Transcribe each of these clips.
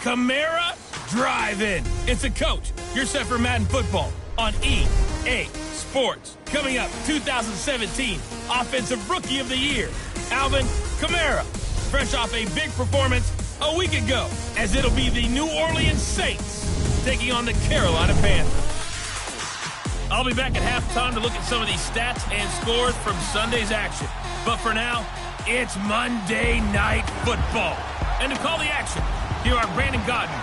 Kamara Drive-In. It's a coach. You're set for Madden football on EA Sports. Coming up, 2017 Offensive Rookie of the Year, Alvin Kamara. Fresh off a big performance a week ago, as it'll be the New Orleans Saints taking on the Carolina Panthers. I'll be back at halftime to look at some of these stats and scores from Sunday's action. But for now, it's Monday Night Football. And to call the action, here are Brandon Godden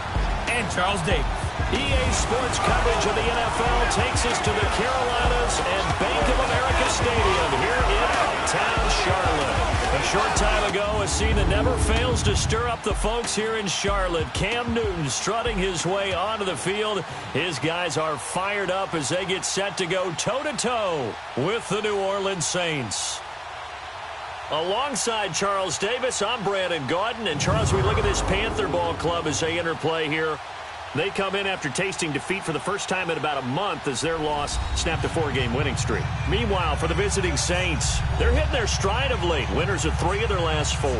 and Charles Davis. EA Sports coverage of the NFL takes us to the Carolinas and Bank of America Stadium here in uptown Charlotte. A short time ago, a scene that never fails to stir up the folks here in Charlotte. Cam Newton strutting his way onto the field. His guys are fired up as they get set to go toe-to-toe with the New Orleans Saints. Alongside Charles Davis, I'm Brandon Gaudin. And Charles, we look at this Panther ball club as they interplay here. They come in after tasting defeat for the first time in about a month as their loss snapped a 4-game winning streak. Meanwhile, for the visiting Saints, they're hitting their stride of late. Winners of 3 of their last 4.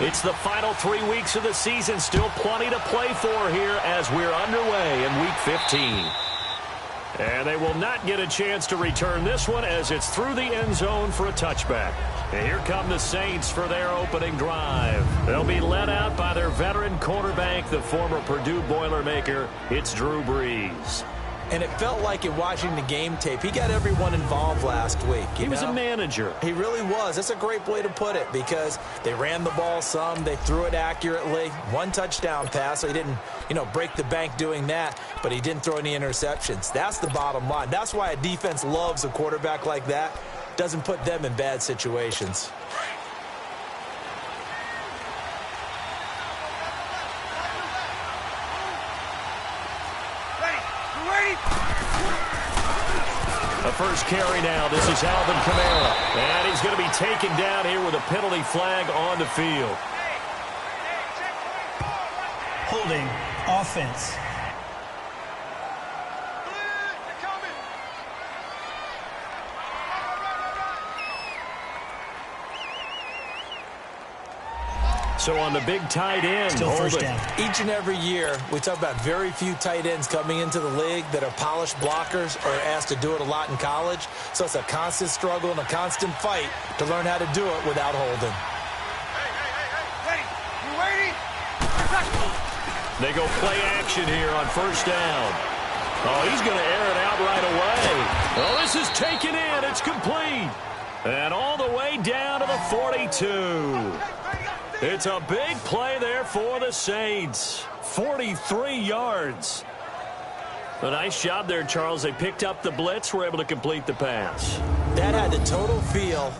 It's the final 3 weeks of the season. Still plenty to play for here as we're underway in Week 15. And they will not get a chance to return this one as it's through the end zone for a touchback. And here come the Saints for their opening drive. They'll be led out by their veteran quarterback, the former Purdue Boilermaker. It's Drew Brees. And it felt like in watching the game tape, he got everyone involved last week. He was a manager. He really was. That's a great way to put it because they ran the ball some. They threw it accurately. 1 touchdown pass, so he didn't, break the bank doing that, but he didn't throw any interceptions. That's the bottom line. That's why a defense loves a quarterback like that. Doesn't put them in bad situations. The first carry now. This is Alvin Kamara. And he's going to be taken down here with a penalty flag on the field. Holding offense. So on the big tight end. Still first down. Each and every year, we talk about very few tight ends coming into the league that are polished blockers or asked to do it a lot in college. So it's a constant struggle and a constant fight to learn how to do it without holding. Ready? You waiting? They go play action here on first down. Oh, he's going to air it out right away. Well, this is taken in. It's complete. And all the way down to the 42. It's a big play there for the Saints. 43 yards. A nice job there, Charles. They picked up the blitz, were able to complete the pass. That had the total feel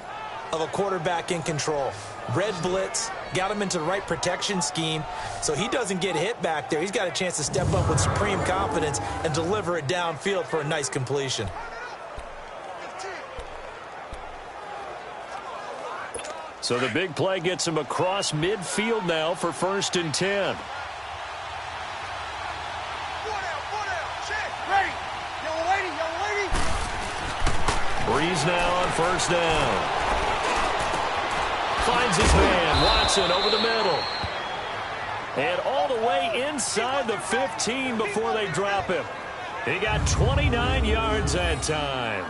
of a quarterback in control. Red blitz, got him into the right protection scheme, so he doesn't get hit back there. He's got a chance to step up with supreme confidence and deliver it downfield for a nice completion. So the big play gets him across midfield now for 1st and 10. Breeze now on 1st down. Finds his man, Watson, over the middle. And all the way inside the 15 before they drop him. He got 29 yards that time.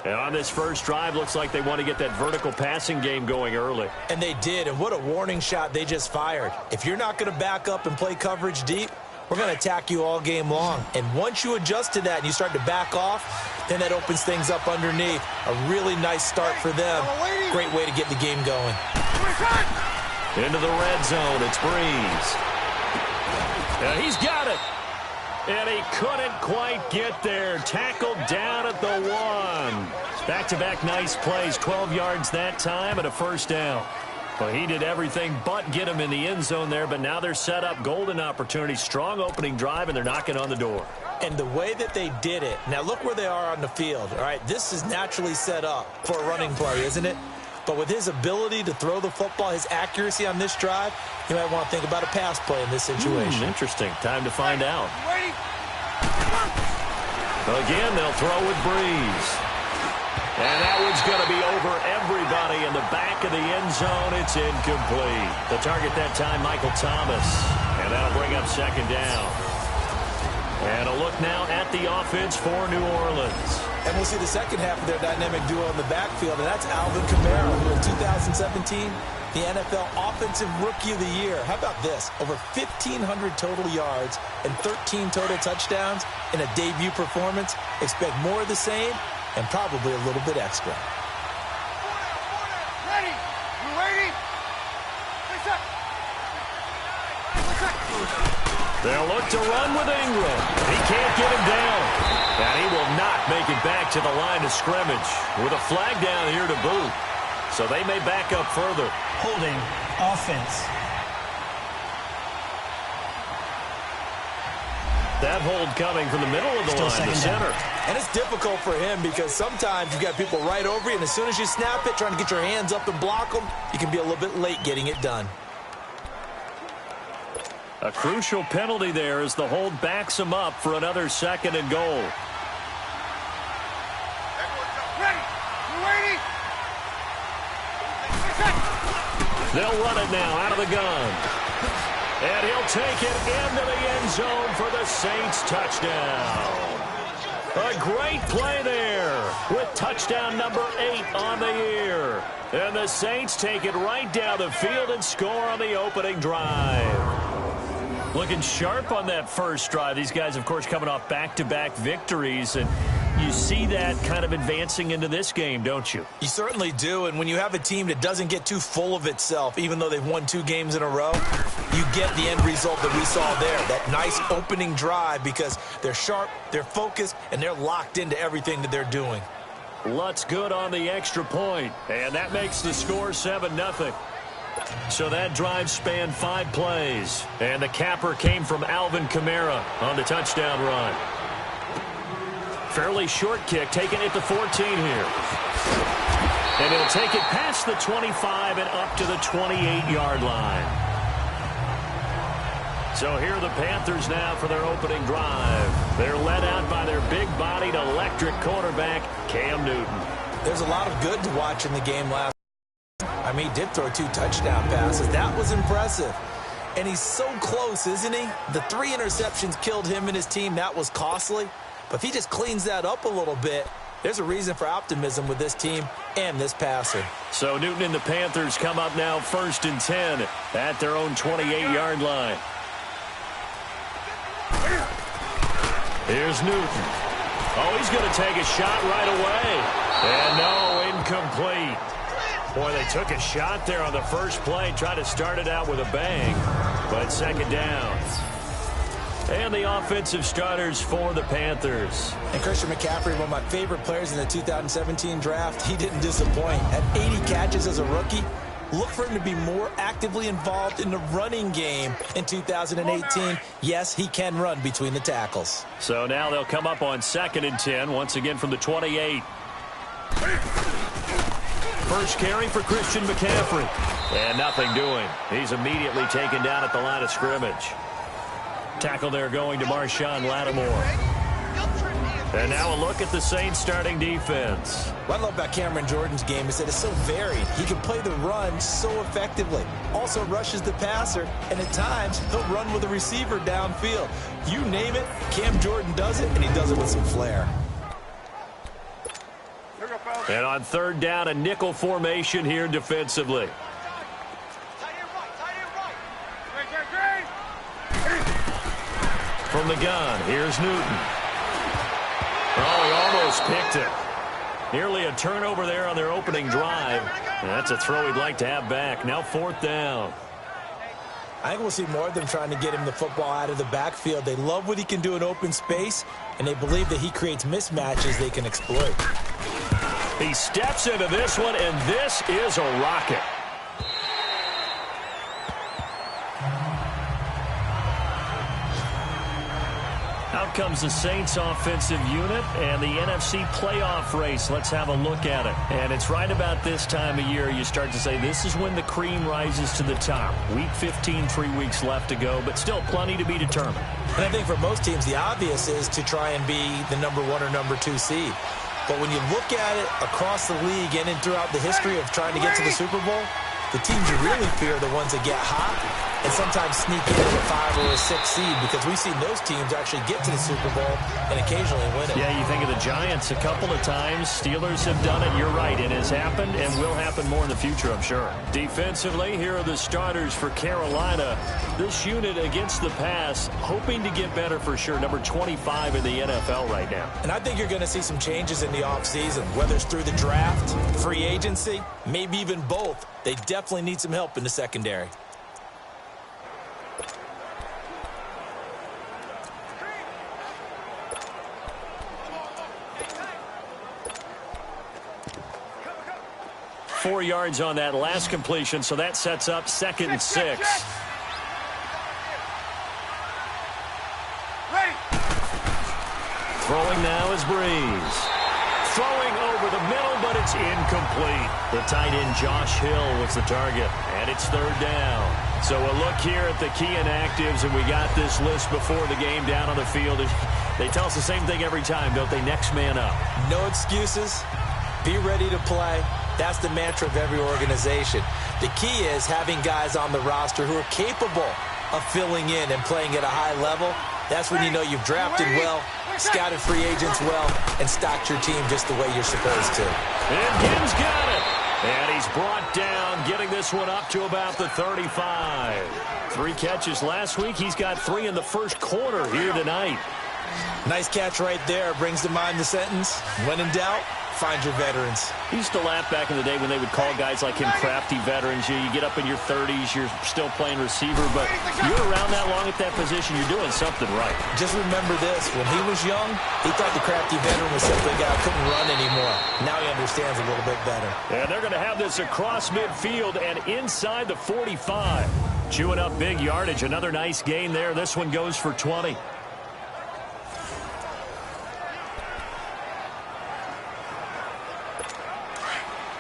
And on this first drive, looks like they want to get that vertical passing game going early. And they did, and what a warning shot they just fired. If you're not going to back up and play coverage deep, we're going to attack you all game long. And once you adjust to that and you start to back off, then that opens things up underneath. A really nice start for them. Great way to get the game going. Into the red zone, it's Breeze. And he's got it. And he couldn't quite get there. Tackled down at the 1. Back-to-back nice plays. 12 yards that time and a 1st down. Well, he did everything but get him in the end zone there, but now they're set up. Golden opportunity, strong opening drive, and they're knocking on the door. And the way that they did it, now look where they are on the field. All right, this is naturally set up for a running play, isn't it? But with his ability to throw the football, his accuracy on this drive, you might want to think about a pass play in this situation. Interesting. Time to find out. Again, they'll throw with Breeze. And that one's going to be over everybody in the back of the end zone. It's incomplete. The target that time, Michael Thomas. And that'll bring up 2nd down. And a look now at the offense for New Orleans. And we'll see the second half of their dynamic duo in the backfield, and that's Alvin Kamara, who in 2017, the NFL Offensive Rookie of the Year. How about this? Over 1,500 total yards and 13 total touchdowns in a debut performance. Expect more of the same and probably a little bit extra. Ready? You ready? They'll look to run with Ingram. He can't get him down. And he will not make it back to the line of scrimmage with a flag down here to boot. So they may back up further. Holding offense. That hold coming from the middle of the line to center. And it's difficult for him because sometimes you've got people right over you, and as soon as you snap it, trying to get your hands up and block them, you can be a little bit late getting it done. A crucial penalty there as the hold backs him up for another 2nd and goal. Ready? You ready? They'll run it now out of the gun. And he'll take it into the end zone for the Saints touchdown. A great play there with touchdown number 8 on the year. And the Saints take it right down the field and score on the opening drive. Looking sharp on that first drive. These guys, of course, coming off back-to-back victories, and you see that kind of advancing into this game, don't you? You certainly do, and when you have a team that doesn't get too full of itself, even though they've won 2 games in a row, you get the end result that we saw there, that nice opening drive, because they're sharp, they're focused, and they're locked into everything that they're doing. Lutz good on the extra point, and that makes the score 7-0. So that drive spanned 5 plays, and the capper came from Alvin Kamara on the touchdown run. Fairly short kick, taking it to 14 here. And he'll take it past the 25 and up to the 28-yard line. So here are the Panthers now for their opening drive. They're led out by their big-bodied electric quarterback, Cam Newton. There's a lot of good to watch in the game last. I mean, he did throw 2 touchdown passes. That was impressive. And he's so close, isn't he? The 3 interceptions killed him and his team. That was costly. But if he just cleans that up a little bit, there's a reason for optimism with this team and this passer. So Newton and the Panthers come up now 1st and 10 at their own 28-yard line. Here's Newton. Oh, he's going to take a shot right away. And no, incomplete. Boy, they took a shot there on the first play, tried to start it out with a bang, but it's 2nd down. And the offensive starters for the Panthers. And Christian McCaffrey, one of my favorite players in the 2017 draft, he didn't disappoint. Had 80 catches as a rookie. Look for him to be more actively involved in the running game in 2018. Yes, he can run between the tackles. So now they'll come up on 2nd and 10, once again from the 28. First carry for Christian McCaffrey. And nothing doing. He's immediately taken down at the line of scrimmage. Tackle there going to Marshawn Lattimore. And now a look at the Saints starting defense. What I love about Cameron Jordan's game is that it's so varied. He can play the run so effectively. Also rushes the passer, and at times he'll run with a receiver downfield. You name it, Cam Jordan does it, and he does it with some flair. And on 3rd down, a nickel formation here defensively. From the gun, here's Newton. Oh, he almost picked it. Nearly a turnover there on their opening drive. And that's a throw he'd like to have back. Now 4th down. I think we'll see more of them trying to get him the football out of the backfield. They love what he can do in open space, and they believe that he creates mismatches they can exploit. He steps into this one, and this is a rocket. Out comes the Saints offensive unit and the NFC playoff race. Let's have a look at it. And it's right about this time of year you start to say this is when the cream rises to the top. Week 15, 3 weeks left to go, but still plenty to be determined. And I think for most teams, the obvious is to try and be the number 1 or number 2 seed. But when you look at it across the league and throughout the history of trying to get to the Super Bowl, the teams you really fear are the ones that get hot and sometimes sneak in at a 5 or a 6 seed, because we've seen those teams actually get to the Super Bowl and occasionally win it. Yeah, you think of the Giants a couple of times. Steelers have done it. You're right. It has happened and will happen more in the future, I'm sure. Defensively, here are the starters for Carolina. This unit against the pass, hoping to get better for sure. Number 25 in the NFL right now. And I think you're going to see some changes in the offseason, whether it's through the draft, free agency, maybe even both. They definitely need some help in the secondary. Four yards on that last completion, so that sets up 2nd and 6. Throwing now is Breeze. Throwing over the middle, but it's incomplete. The tight end Josh Hill was the target, and it's 3rd down. So a look here at the key inactives, and we got this list before the game down on the field. They tell us the same thing every time, don't they? Next man up. No excuses. Be ready to play. That's the mantra of every organization. The key is having guys on the roster who are capable of filling in and playing at a high level. That's when you know you've drafted well, scouted free agents well, and stocked your team just the way you're supposed to. And Gibbs got it. And he's brought down, getting this one up to about the 35. 3 catches last week. He's got 3 in the first quarter here tonight. Nice catch right there. Brings to mind the sentence, when in doubt, find your veterans. He used to laugh back in the day when they would call guys like him crafty veterans. You get up in your 30s, you're still playing receiver, but you're around that long at that position, you're doing something right. Just remember this, when he was young, he thought the crafty veteran was simply a guy who couldn't run anymore. Now he understands a little bit better. And they're going to have this across midfield and inside the 45. Chewing up big yardage, another nice gain there. This one goes for 20.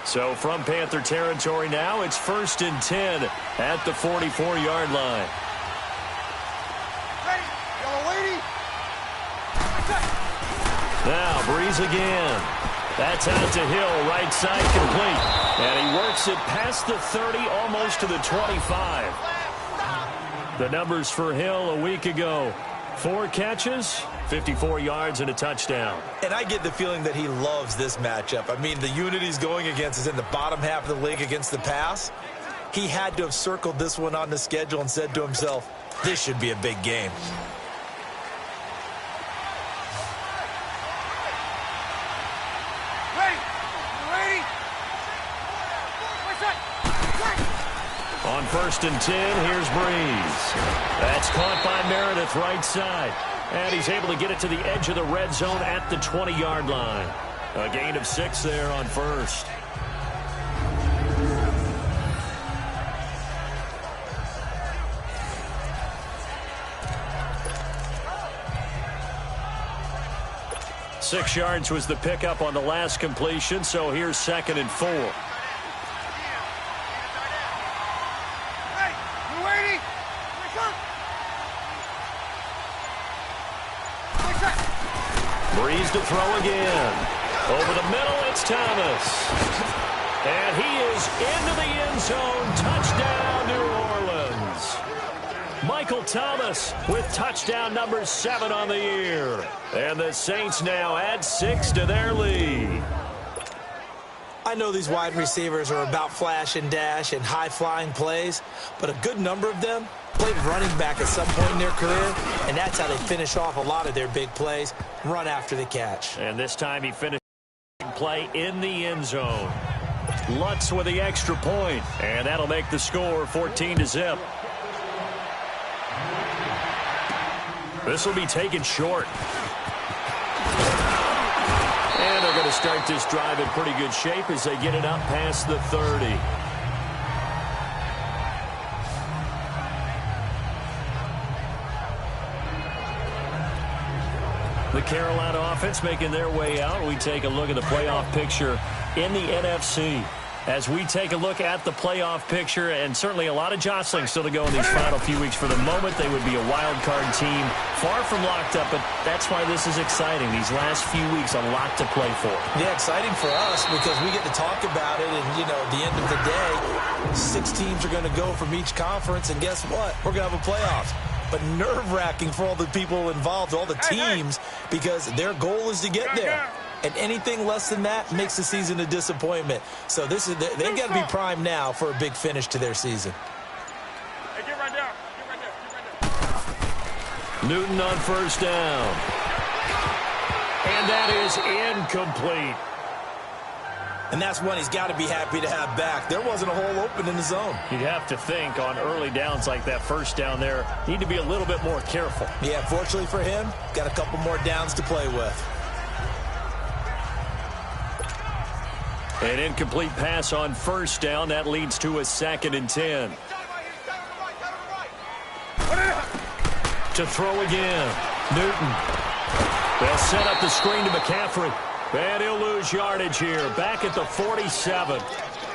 So from Panther territory now, it's 1st and 10 at the 44-yard line. Ready, yellow lady. Now Breeze again. That's out to Hill, right side complete. And he works it past the 30, almost to the 25. The numbers for Hill a week ago. 4 catches, 54 yards, and a touchdown. And I get the feeling that he loves this matchup. I mean, the unit he's going against is in the bottom half of the league against the pass. He had to have circled this one on the schedule and said to himself, this should be a big game. On 1st and 10, here's Breeze. That's caught by Meredith right side. And he's able to get it to the edge of the red zone at the 20-yard line. A gain of 6 there on 1st. Six yards was the pickup on the last completion, so here's 2nd and 4. Hey, you waiting? Breeze to throw again. Over the middle, it's Thomas. And he is into the end zone. Touchdown, New Orleans. Michael Thomas with touchdown number 7 on the year. And the Saints now add 6 to their lead. I know these wide receivers are about flash and dash and high-flying plays, but a good number of them played running back at some point in their career, and that's how they finish off a lot of their big plays, run after the catch. And this time he finished the play in the end zone. Lutz with the extra point, and that'll make the score 14-0. This will be taken short. And they're going to start this drive in pretty good shape as they get it up past the 30. The Carolina offense making their way out. We take a look at the playoff picture in the NFC. As we take a look at the playoff picture, and certainly a lot of jostling still to go in these final few weeks. For the moment, they would be a wild card team, far from locked up, but that's why this is exciting. These last few weeks, a lot to play for. Yeah, exciting for us because we get to talk about it, and, you know, at the end of the day, 6 teams are going to go from each conference, and guess what? We're going to have a playoff. But nerve-wracking for all the people involved, all the teams, because their goal is to get there. And anything less than that makes the season a disappointment. So they've got to be primed now for a big finish to their season. Hey, get right down. Get right down. Get right down. Newton on 1st down. And that is incomplete. And that's one he's got to be happy to have back. There wasn't a hole open in the zone. You'd have to think on early downs like that 1st down there, need to be a little bit more careful. Yeah, fortunately for him, got a couple more downs to play with. An incomplete pass on 1st down. That leads to a 2nd and 10. To throw again. Newton. They'll set up the screen to McCaffrey. And he'll lose yardage here. Back at the 47.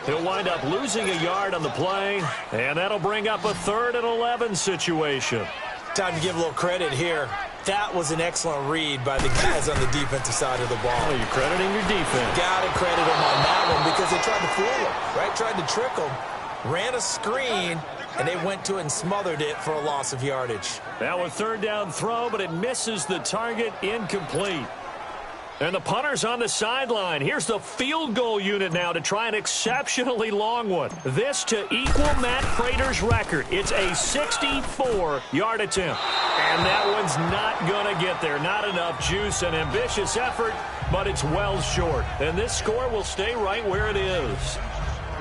He'll wind up losing a yard on the play. And that'll bring up a 3rd and 11 situation. Time to give a little credit here. That was an excellent read by the guys on the defensive side of the ball. Oh, you're crediting your defense. Got to credit them on that one because they tried to fool him, right? Tried to trick him, ran a screen, and they went to it and smothered it for a loss of yardage. Now a 3rd down throw, but it misses the target, incomplete. And the punter's on the sideline. Here's the field goal unit now to try an exceptionally long one. This to equal Matt Prater's record. It's a 64-yard attempt. And that one's not going to get there. Not enough juice, an ambitious effort, but it's well short. And this score will stay right where it is.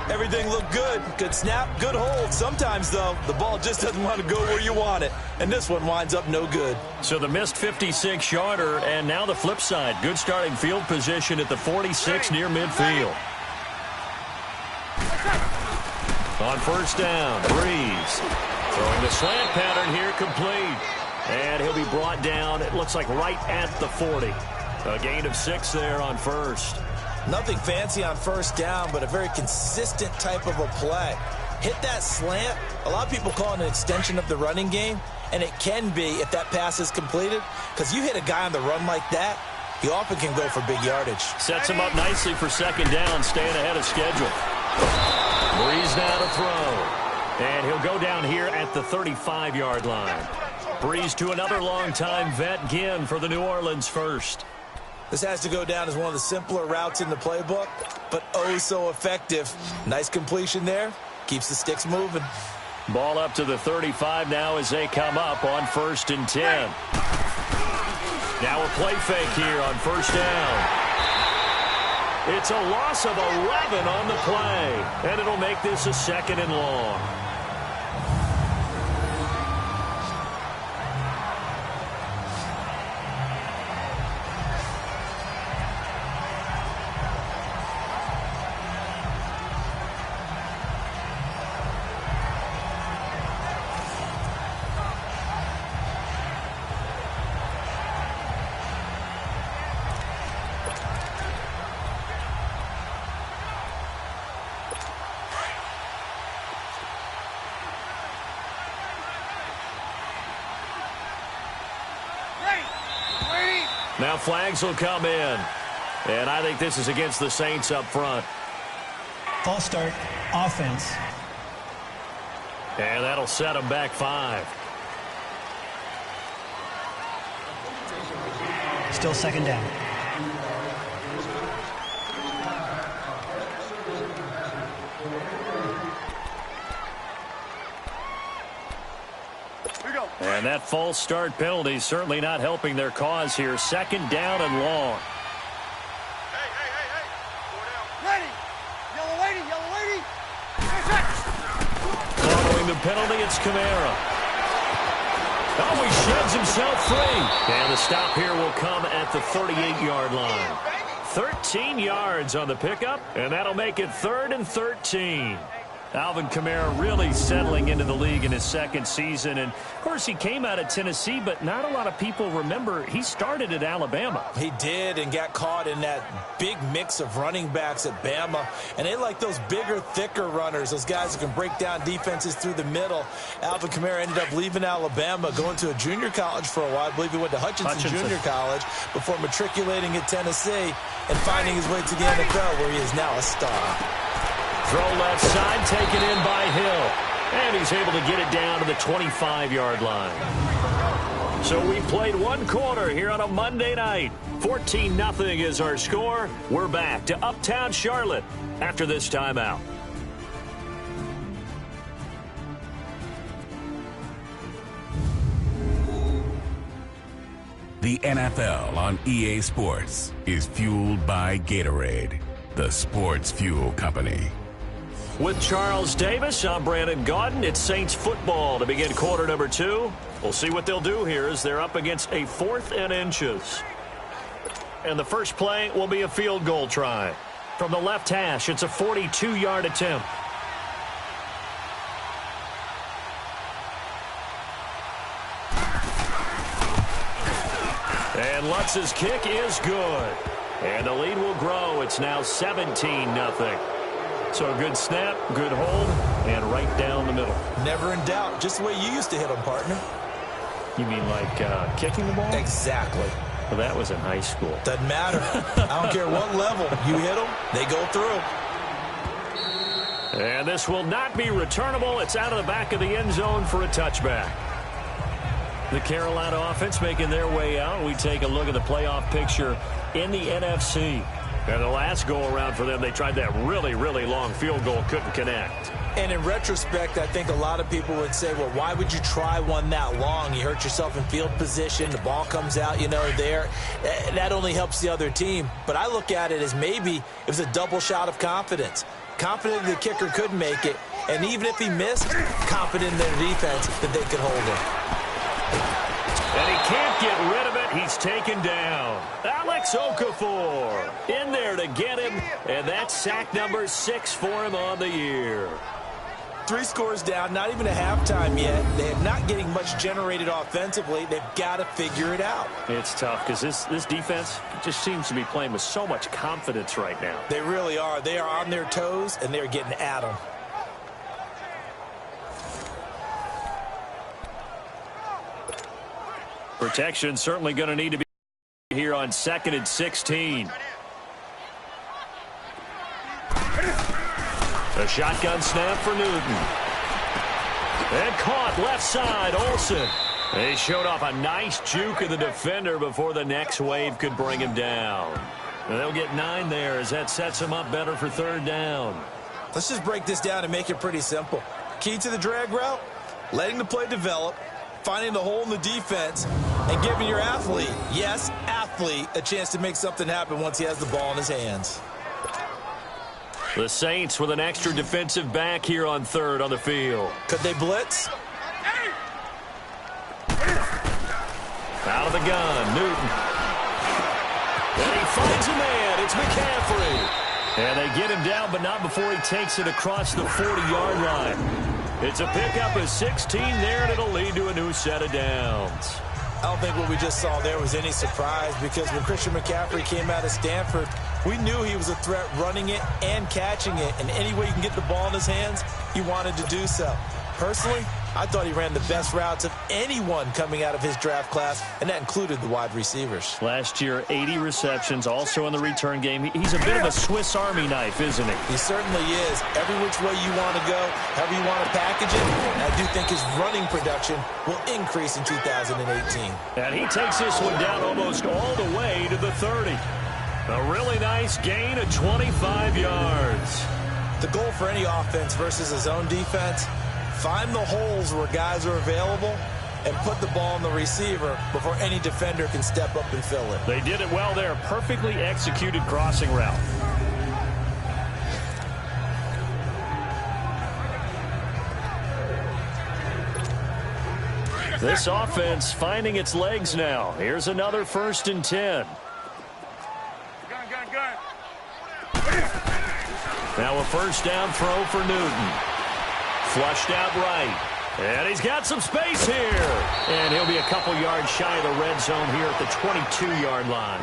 Everything looked good. Good snap, good hold. Sometimes, though, the ball just doesn't want to go where you want it. And this one winds up no good. So the missed 56-yarder, and now the flip side. Good starting field position at the 46 near midfield. On 1st down, Breeze. Throwing the slant pattern here, complete. And he'll be brought down, it looks like right at the 40. A gain of 6 there on 1st. Nothing fancy on 1st down, but a very consistent type of a play. Hit that slant. A lot of people call it an extension of the running game, and it can be if that pass is completed, because you hit a guy on the run like that, he often can go for big yardage. Sets him up nicely for 2nd down, staying ahead of schedule. Breeze now to throw. And he'll go down here at the 35-yard line. Breeze to another long-time vet, Ginn, for the New Orleans first. This has to go down as one of the simpler routes in the playbook, but oh so effective. Nice completion there. Keeps the sticks moving. Ball up to the 35 now as they come up on 1st and 10. Now a play fake here on 1st down. It's a loss of 11 on the play, and it'll make this a 2nd and long. Now flags will come in. And I think this is against the Saints up front. False start, offense. And that'll set them back 5. Still second down. And that false start penalty is certainly not helping their cause here. Second down and long. Following the penalty, it's Kamara. Oh, he sheds himself free. And the stop here will come at the 38-yard line. 13 yards on the pickup, and that'll make it 3rd and 13. Alvin Kamara really settling into the league in his second season. And, of course, he came out of Tennessee, but not a lot of people remember he started at Alabama. He did, and got caught in that big mix of running backs at Bama. And they like those bigger, thicker runners, those guys who can break down defenses through the middle. Alvin Kamara ended up leaving Alabama, going to a junior college for a while. I believe he went to Hutchinson Junior College before matriculating at Tennessee and finding his way to the NFL, where he is now a star. Throw left side, taken in by Hill. And he's able to get it down to the 25-yard line. So we played one quarter here on a Monday night. 14-0 is our score. We're back to Uptown Charlotte after this timeout. The NFL on EA Sports is fueled by Gatorade, the sports fuel company. With Charles Davis, I'm Brandon Gaudin. It's Saints football to begin quarter number 2. We'll see what they'll do here as they're up against a 4th and inches. And the first play will be a field goal try. From the left hash, it's a 42-yard attempt. And Lutz's kick is good. And the lead will grow. It's now 17-0. So a good snap, good hold, and right down the middle. Never in doubt. Just the way you used to hit them, partner. You mean like kicking the ball? Exactly. Well, that was in high school. Doesn't matter. I don't care what level. You hit them, they go through. And this will not be returnable. It's out of the back of the end zone for a touchback. The Carolina offense making their way out. We take a look at the playoff picture in the NFC. And the last go-around for them, they tried that really, really long field goal, couldn't connect. And in retrospect, I think a lot of people would say, well, why would you try one that long? You hurt yourself in field position. The ball comes out, there. That only helps the other team. But I look at it as maybe it was a double shot of confidence. Confident the kicker could make it. And even if he missed, confident in their defense that they could hold him. And he can't get rid of it. He's taken down. Alex Okafor in there to get him. And that's sack number 6 for him on the year. 3 scores down, not even a halftime yet. They're not getting much generated offensively. They've got to figure it out. It's tough because this defense just seems to be playing with so much confidence right now. They really are. They are on their toes, and they're getting at them. Protection certainly going to need to be here on 2nd and 16. A shotgun snap for Newton. And caught left side, Olsen. They showed off a nice juke of the defender before the next wave could bring him down. And they'll get 9 there as that sets them up better for 3rd down. Let's just break this down and make it pretty simple. Key to the drag route, letting the play develop, finding the hole in the defense, and giving your athlete, yes, athlete, a chance to make something happen once he has the ball in his hands. The Saints with an extra defensive back here on 3rd on the field. Could they blitz? Out of the gun, Newton. And he finds a man. It's McCaffrey. And they get him down, but not before he takes it across the 40-yard line. It's a pickup of 16 there, and it'll lead to a new set of downs. I don't think what we just saw there was any surprise, because when Christian McCaffrey came out of Stanford, we knew he was a threat running it and catching it. And any way you can get the ball in his hands, he wanted to do so. Personally, I thought he ran the best routes of anyone coming out of his draft class, and that included the wide receivers. Last year, 80 receptions, also in the return game. He's a bit of a Swiss Army knife, isn't he? He certainly is. Every which way you want to go, however you want to package it, and I do think his running production will increase in 2018. And he takes this one down almost all the way to the 30. A really nice gain of 25 yards. The goal for any offense versus a zone defense, find the holes where guys are available and put the ball on the receiver before any defender can step up and fill it. They did it well there. Perfectly executed crossing route. This offense finding its legs now. Here's another 1st and 10. Gun. Now a 1st down throw for Newton. Flushed out right. And he's got some space here. And he'll be a couple yards shy of the red zone here at the 22-yard line.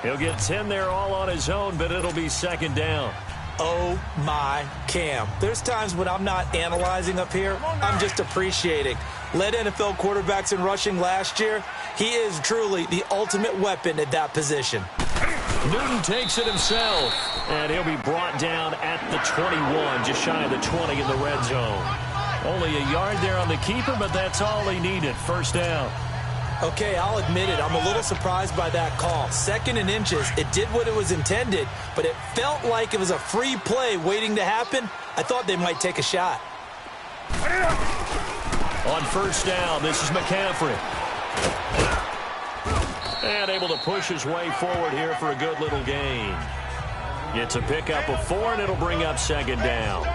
He'll get 10 there all on his own, but it'll be 2nd down. Oh, my Cam. There's times when I'm not analyzing up here. I'm just appreciating. Led NFL quarterbacks in rushing last year. He is truly the ultimate weapon at that position. Newton takes it himself, and he'll be brought down at the 21, just shy of the 20 in the red zone. Only a yard there on the keeper, but that's all he needed. 1st down. Okay, I'll admit it. I'm a little surprised by that call. 2nd and inches. It did what it was intended, but it felt like it was a free play waiting to happen. I thought they might take a shot. On 1st down, this is McCaffrey. And able to push his way forward here for a good little gain. Gets a pickup of 4, and it'll bring up 2nd down.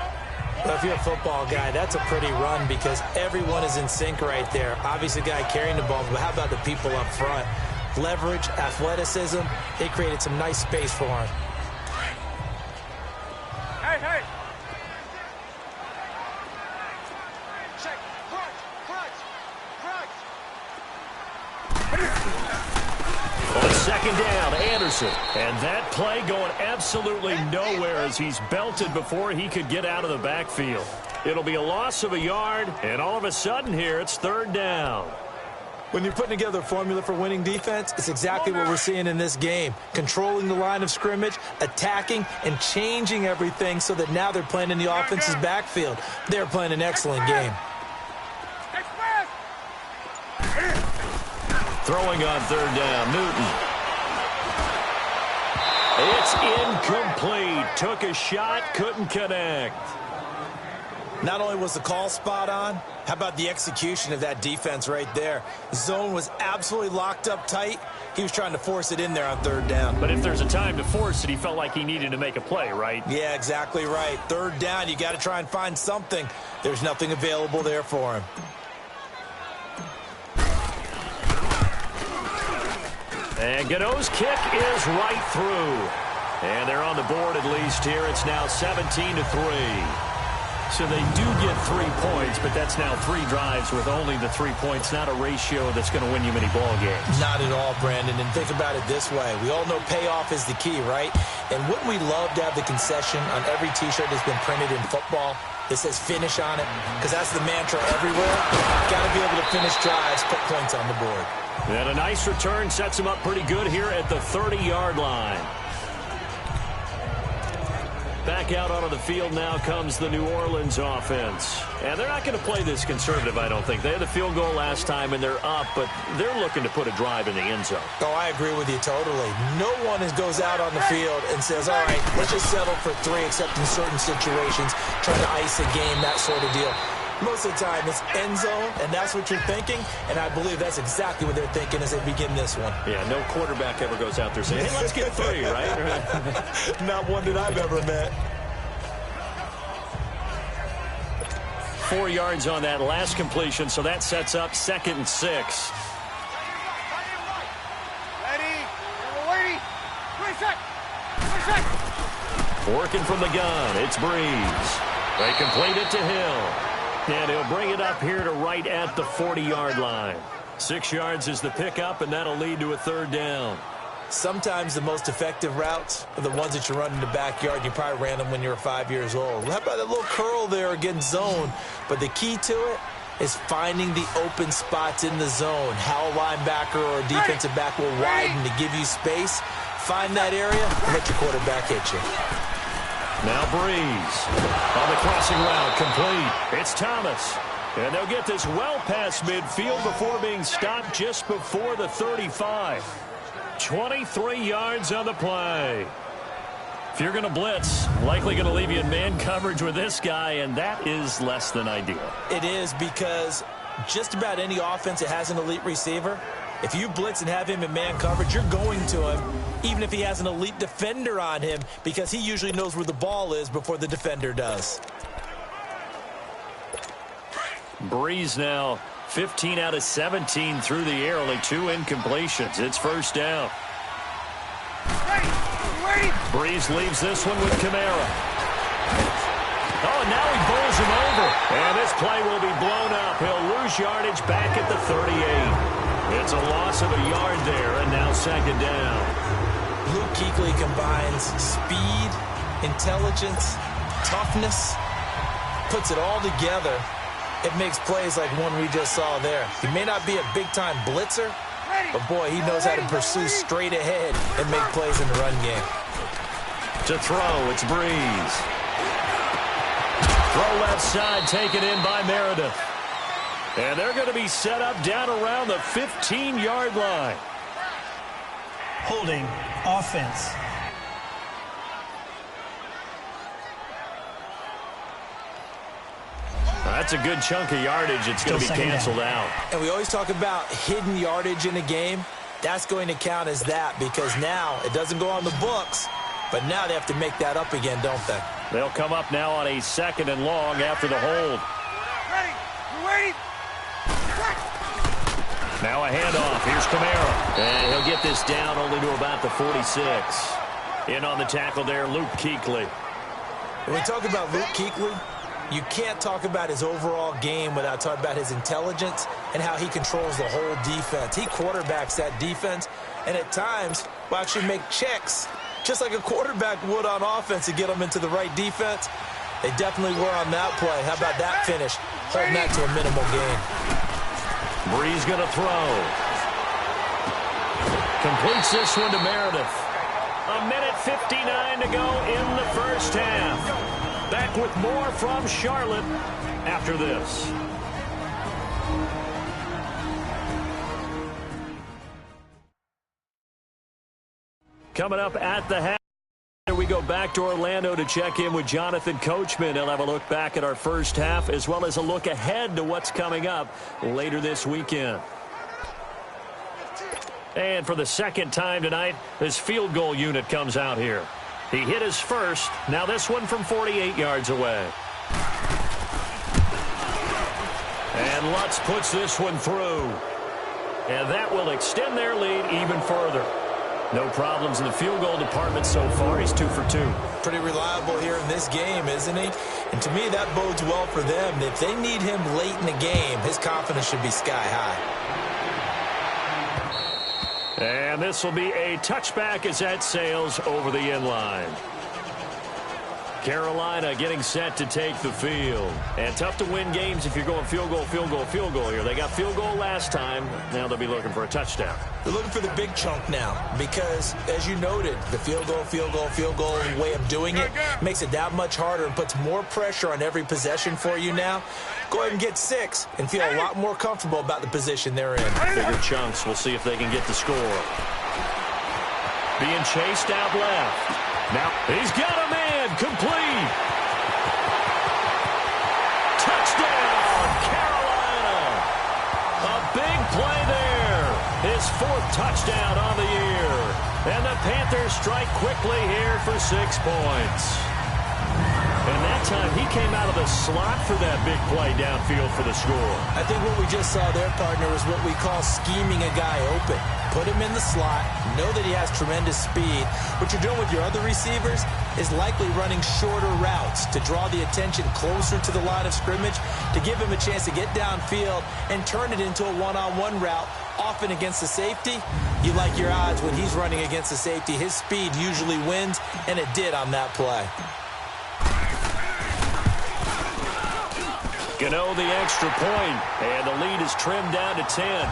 Well, if you're a football guy, that's a pretty run because everyone is in sync right there. Obviously, the guy carrying the ball, but how about the people up front? Leverage, athleticism, they created some nice space for him. Hey. On 2nd down, Anderson. And that play going absolutely nowhere as he's belted before he could get out of the backfield. It'll be a loss of a yard, and all of a sudden here, it's 3rd down. When you're putting together a formula for winning defense, it's exactly what we're seeing in this game. Controlling the line of scrimmage, attacking, and changing everything so that now they're playing in the offense's backfield. They're playing an excellent game. Throwing on 3rd down, Newton. It's incomplete. Took a shot, couldn't connect. Not only was the call spot on, how about the execution of that defense right there? The zone was absolutely locked up tight. He was trying to force it in there on 3rd down. But if there's a time to force it, he felt like he needed to make a play, right? Yeah, exactly right. 3rd down, you got to try and find something. There's nothing available there for him. And Gano's kick is right through. And they're on the board at least here. It's now 17-3. So they do get 3 points, but that's now 3 drives with only the 3 points. Not a ratio that's going to win you many ball games. Not at all, Brandon. And think about it this way. We all know payoff is the key, right? And wouldn't we love to have the concession on every T-shirt that's been printed in football that says finish on it? Because that's the mantra everywhere. Got to be able to finish drives, put points on the board. And a nice return sets him up pretty good here at the 30-yard line. Back out onto the field now comes the New Orleans offense. And they're not going to play this conservative, I don't think. They had the field goal last time, and they're up, but they're looking to put a drive in the end zone. Oh, I agree with you totally. No one goes out on the field and says, all right, let's just settle for 3, except in certain situations, trying to ice a game, that sort of deal. Most of the time, it's end zone, and that's what you're thinking, and I believe that's exactly what they're thinking as they begin this one. Yeah, no quarterback ever goes out there saying, hey, let's get 3, right? Not one that I've ever met. 4 yards on that last completion, so that sets up 2nd and 6. Ready? Ready? 3 seconds. Working from the gun, it's Breeze. They complete it to Hill. And he'll bring it up here to right at the 40-yard line. 6 yards is the pickup, and that'll lead to a 3rd down. Sometimes the most effective routes are the ones that you run in the backyard. You probably ran them when you were 5 years old. How about that little curl there against zone? But the key to it is finding the open spots in the zone. How a linebacker or a defensive back will widen to give you space. Find that area and let your quarterback hit you. Now Breeze on the crossing route, complete. It's Thomas. And they'll get this well past midfield before being stopped just before the 35. 23 yards on the play. If you're going to blitz, likely going to leave you in man coverage with this guy, and that is less than ideal. It is, because just about any offense that has an elite receiver, if you blitz and have him in man coverage, you're going to him, even if he has an elite defender on him, because he usually knows where the ball is before the defender does. Breeze now 15 out of 17 through the air, only 2 incompletions. It's first down. Breeze leaves this one with Kamara. Oh, and now he bowls him over. And this play will be blown up. He'll lose yardage back at the 38. It's a loss of a yard there, and now second down. Luke Kuechly combines speed, intelligence, toughness, puts it all together. It makes plays like one we just saw there. He may not be a big-time blitzer, but, boy, he knows how to pursue straight ahead and make plays in the run game. To throw, it's Breeze. Throw left side, taken in by Meredith. And they're going to be set up down around the 15-yard line. Holding offense. That's a good chunk of yardage. It's going to be canceled out. And we always talk about hidden yardage in a game. That's going to count as that, because now it doesn't go on the books, but now they have to make that up again, don't they? They'll come up now on a 2nd and long after the hold. Ready. We're waiting. Now a handoff. Here's Kamara. And he'll get this down only to about the 46. In on the tackle there, Luke Kuechly. When we talk about Luke Kuechly, you can't talk about his overall game without talking about his intelligence and how he controls the whole defense. He quarterbacks that defense, and at times will actually make checks, just like a quarterback would on offense, to get them into the right defense. They definitely were on that play. How about that finish? Holding that to a minimal gain. Breeze going to throw. Completes this one to Meredith. 1:59 to go in the first half. Back with more from Charlotte after this. Coming up at the half, we go back to Orlando to check in with Jonathan Coachman. He'll have a look back at our first half, as well as a look ahead to what's coming up later this weekend. And for the second time tonight, this field goal unit comes out here. He hit his first. Now this one from 48 yards away. And Lutz puts this one through. And that will extend their lead even further. No problems in the field goal department so far. He's 2 for 2. Pretty reliable here in this game, isn't he? And to me, that bodes well for them. If they need him late in the game, his confidence should be sky high. And this will be a touchback as that sails over the end line. Carolina getting set to take the field. And tough to win games if you're going field goal, field goal, field goal here. They got field goal last time. Now they'll be looking for a touchdown. They're looking for the big chunk now because, as you noted, the field goal way of doing it makes it that much harder and puts more pressure on every possession for you now. Go ahead and get 6 and feel a lot more comfortable about the position they're in. Bigger chunks. We'll see if they can get the score. Being chased out left. Now he's got a man. Complete. Touchdown, Carolina. A big play there. His 4th touchdown on the year. And the Panthers strike quickly here for 6 points. And that time he came out of the slot for that big play downfield for the score. I think what we just saw there, partner, is what we call scheming a guy open. put him in the slot, know that he has tremendous speed. What you're doing with your other receivers is likely running shorter routes to draw the attention closer to the line of scrimmage, to give him a chance to get downfield and turn it into a one-on-one route, often against the safety. You like your odds when he's running against the safety. His speed usually wins, and it did on that play. Gano the extra point, and the lead is trimmed down to 10.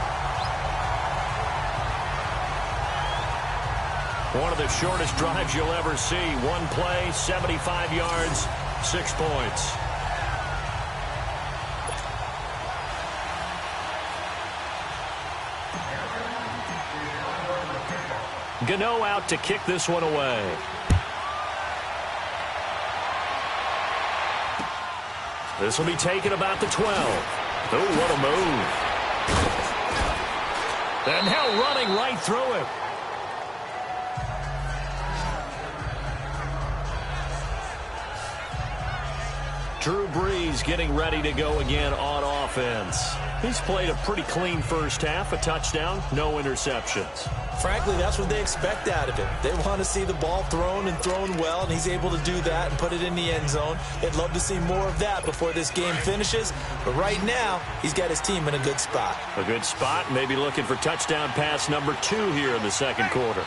One of the shortest drives you'll ever see. One play, 75 yards, 6 points. Gano out to kick this one away. This will be taken about the 12. Oh, what a move. And now running right through it. Drew Brees getting ready to go again on offense. He's played a pretty clean first half, a touchdown, no interceptions. Frankly, that's what they expect out of him. They want to see the ball thrown and thrown well, and he's able to do that and put it in the end zone. They'd love to see more of that before this game finishes. But right now, he's got his team in a good spot. A good spot, maybe looking for touchdown pass number 2 here in the second quarter.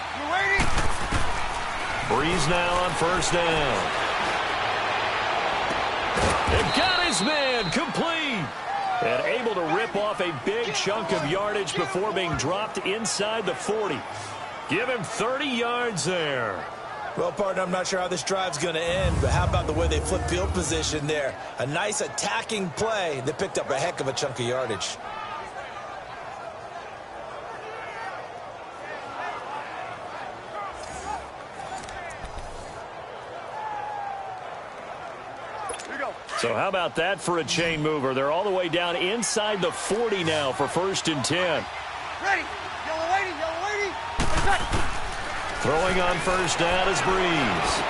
Brees now on first down. They've got his man complete. And able to rip off a big chunk of yardage before being dropped inside the 40. Give him 30 yards there. Well, partner, I'm not sure how this drive's going to end, but how about the way they flip field position there? A nice attacking play that picked up a heck of a chunk of yardage. So how about that for a chain mover? They're all the way down inside the 40 now for 1st and 10. Ready. Yellow lady. Throwing on first down is Brees.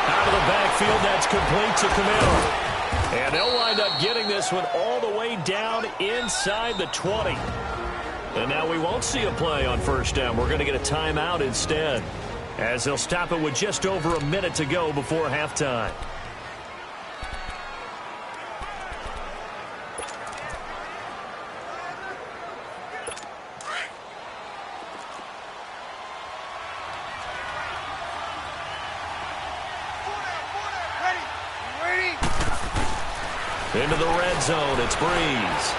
Out of the backfield, that's complete to Camara. And they'll wind up getting this one all the way down inside the 20. And now we won't see a play on first down. We're going to get a timeout instead, as they'll stop it with just over a minute to go before halftime. Into the red zone, it's Brees.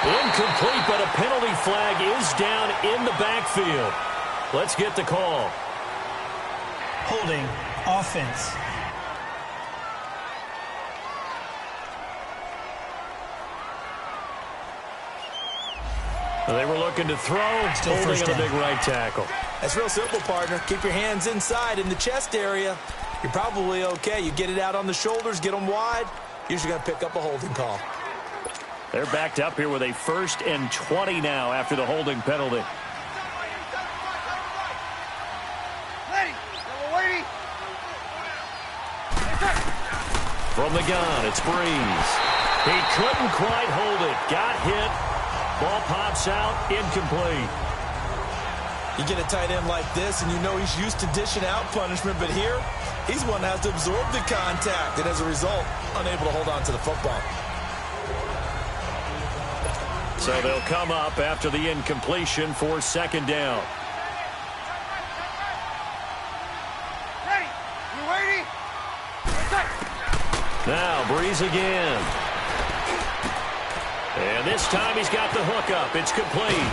Incomplete, but a penalty flag is down in the backfield. Let's get the call. Holding, offense. They were looking to throw, holding on the big right tackle. That's real simple, partner. Keep your hands inside in the chest area. You're probably okay. You get it out on the shoulders, get them wide. Usually going to pick up a holding call. They're backed up here with a 1st and 20 now after the holding penalty. From the gun, it's Brees. He couldn't quite hold it. Got hit. Ball pops out, incomplete. You get a tight end like this, and you know he's used to dishing out punishment, but here, he's one that has to absorb the contact, and as a result, unable to hold on to the football. So they'll come up after the incompletion for 2nd down. Ready. You ready? Now Brees again. And this time he's got the hook up. It's complete.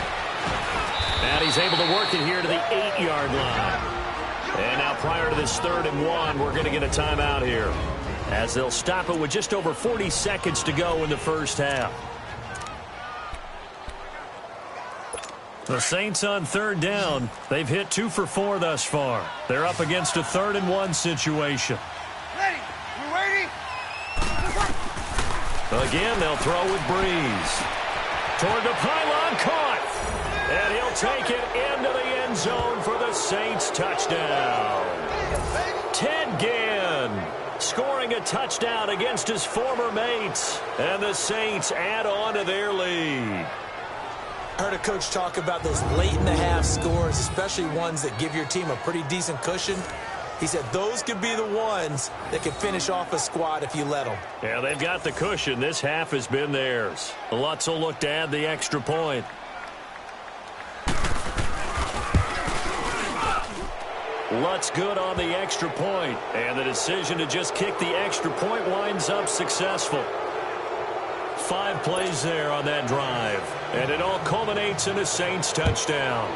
And he's able to work it here to the 8-yard line. And now prior to this 3rd and 1, we're going to get a timeout here, as they'll stop it with just over 40 seconds to go in the first half. The Saints on 3rd down. They've hit 2 for 4 thus far. They're up against a 3rd and 1 situation. Ready. You ready? Again, they'll throw with Brees. Toward the pylon, caught. And he'll take it into the end zone for the Saints touchdown. Ted Ginn scoring a touchdown against his former mates. And the Saints add on to their lead. I heard a coach talk about those late-in-the-half scores, especially ones that give your team a pretty decent cushion. He said those could be the ones that can finish off a squad if you let them. Yeah, they've got the cushion. This half has been theirs. Lutz will look to add the extra point. Lutz good on the extra point, and the decision to just kick the extra point winds up successful. 5 plays there on that drive, and it all culminates in a Saints touchdown.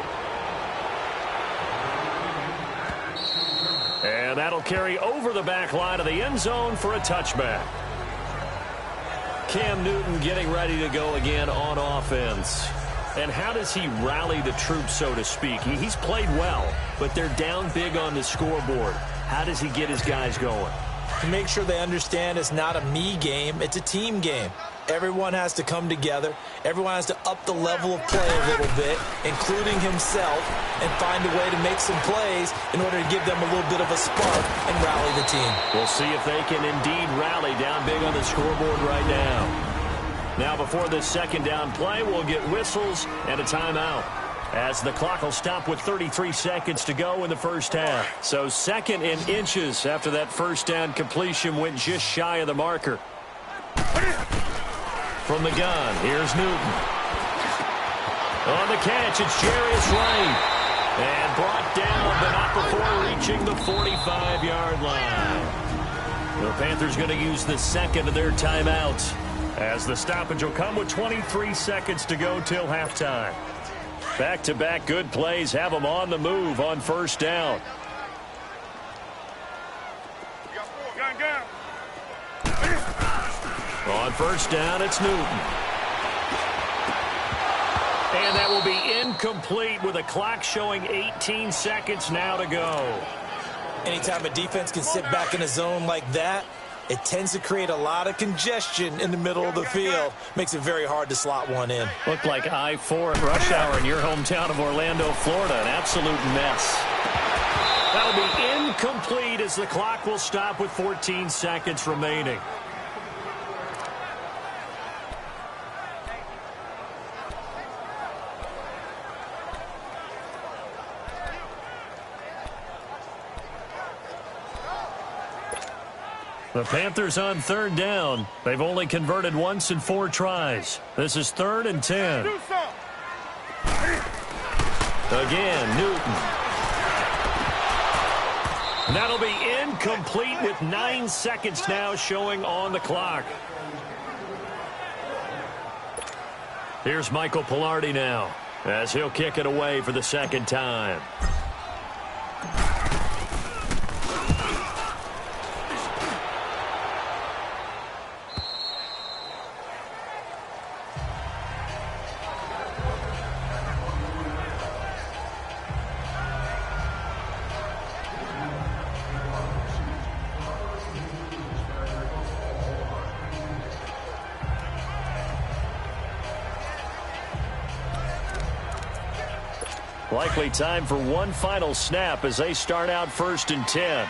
And that'll carry over the back line of the end zone for a touchback. Cam Newton getting ready to go again on offense. And how does he rally the troops, so to speak? He's played well, but they're down big on the scoreboard. How does he get his guys going? To make sure they understand it's not a me game, it's a team game. Everyone has to come together. Everyone has to up the level of play a little bit, including himself, and find a way to make some plays in order to give them a little bit of a spark and rally the team. We'll see if they can indeed rally down big on the scoreboard right now. Now, before this second down play, we'll get whistles and a timeout, as the clock will stop with 33 seconds to go in the first half. So second in inches after that first down completion went just shy of the marker. From the gun, here's Newton. On the catch, it's Jarius Wright. And brought down, but not before reaching the 45-yard line. The Panthers going to use the second of their timeouts, as the stoppage will come with 23 seconds to go till halftime. Back-to-back good plays have them on the move on first down. On first down, it's Newton. And that will be incomplete with a clock showing 18 seconds now to go. Anytime a defense can sit back in a zone like that, it tends to create a lot of congestion in the middle of the field. Makes it very hard to slot one in. Looked like I-4 at rush hour in your hometown of Orlando, Florida. An absolute mess. That'll be incomplete as the clock will stop with 14 seconds remaining. The Panthers on third down. They've only converted once in 4 tries. This is 3rd and 10. Again, Newton. That'll be incomplete with 9 seconds now showing on the clock. Here's Michael Pilardi now, as he'll kick it away for the second time. Likely time for one final snap as they start out 1st and 10.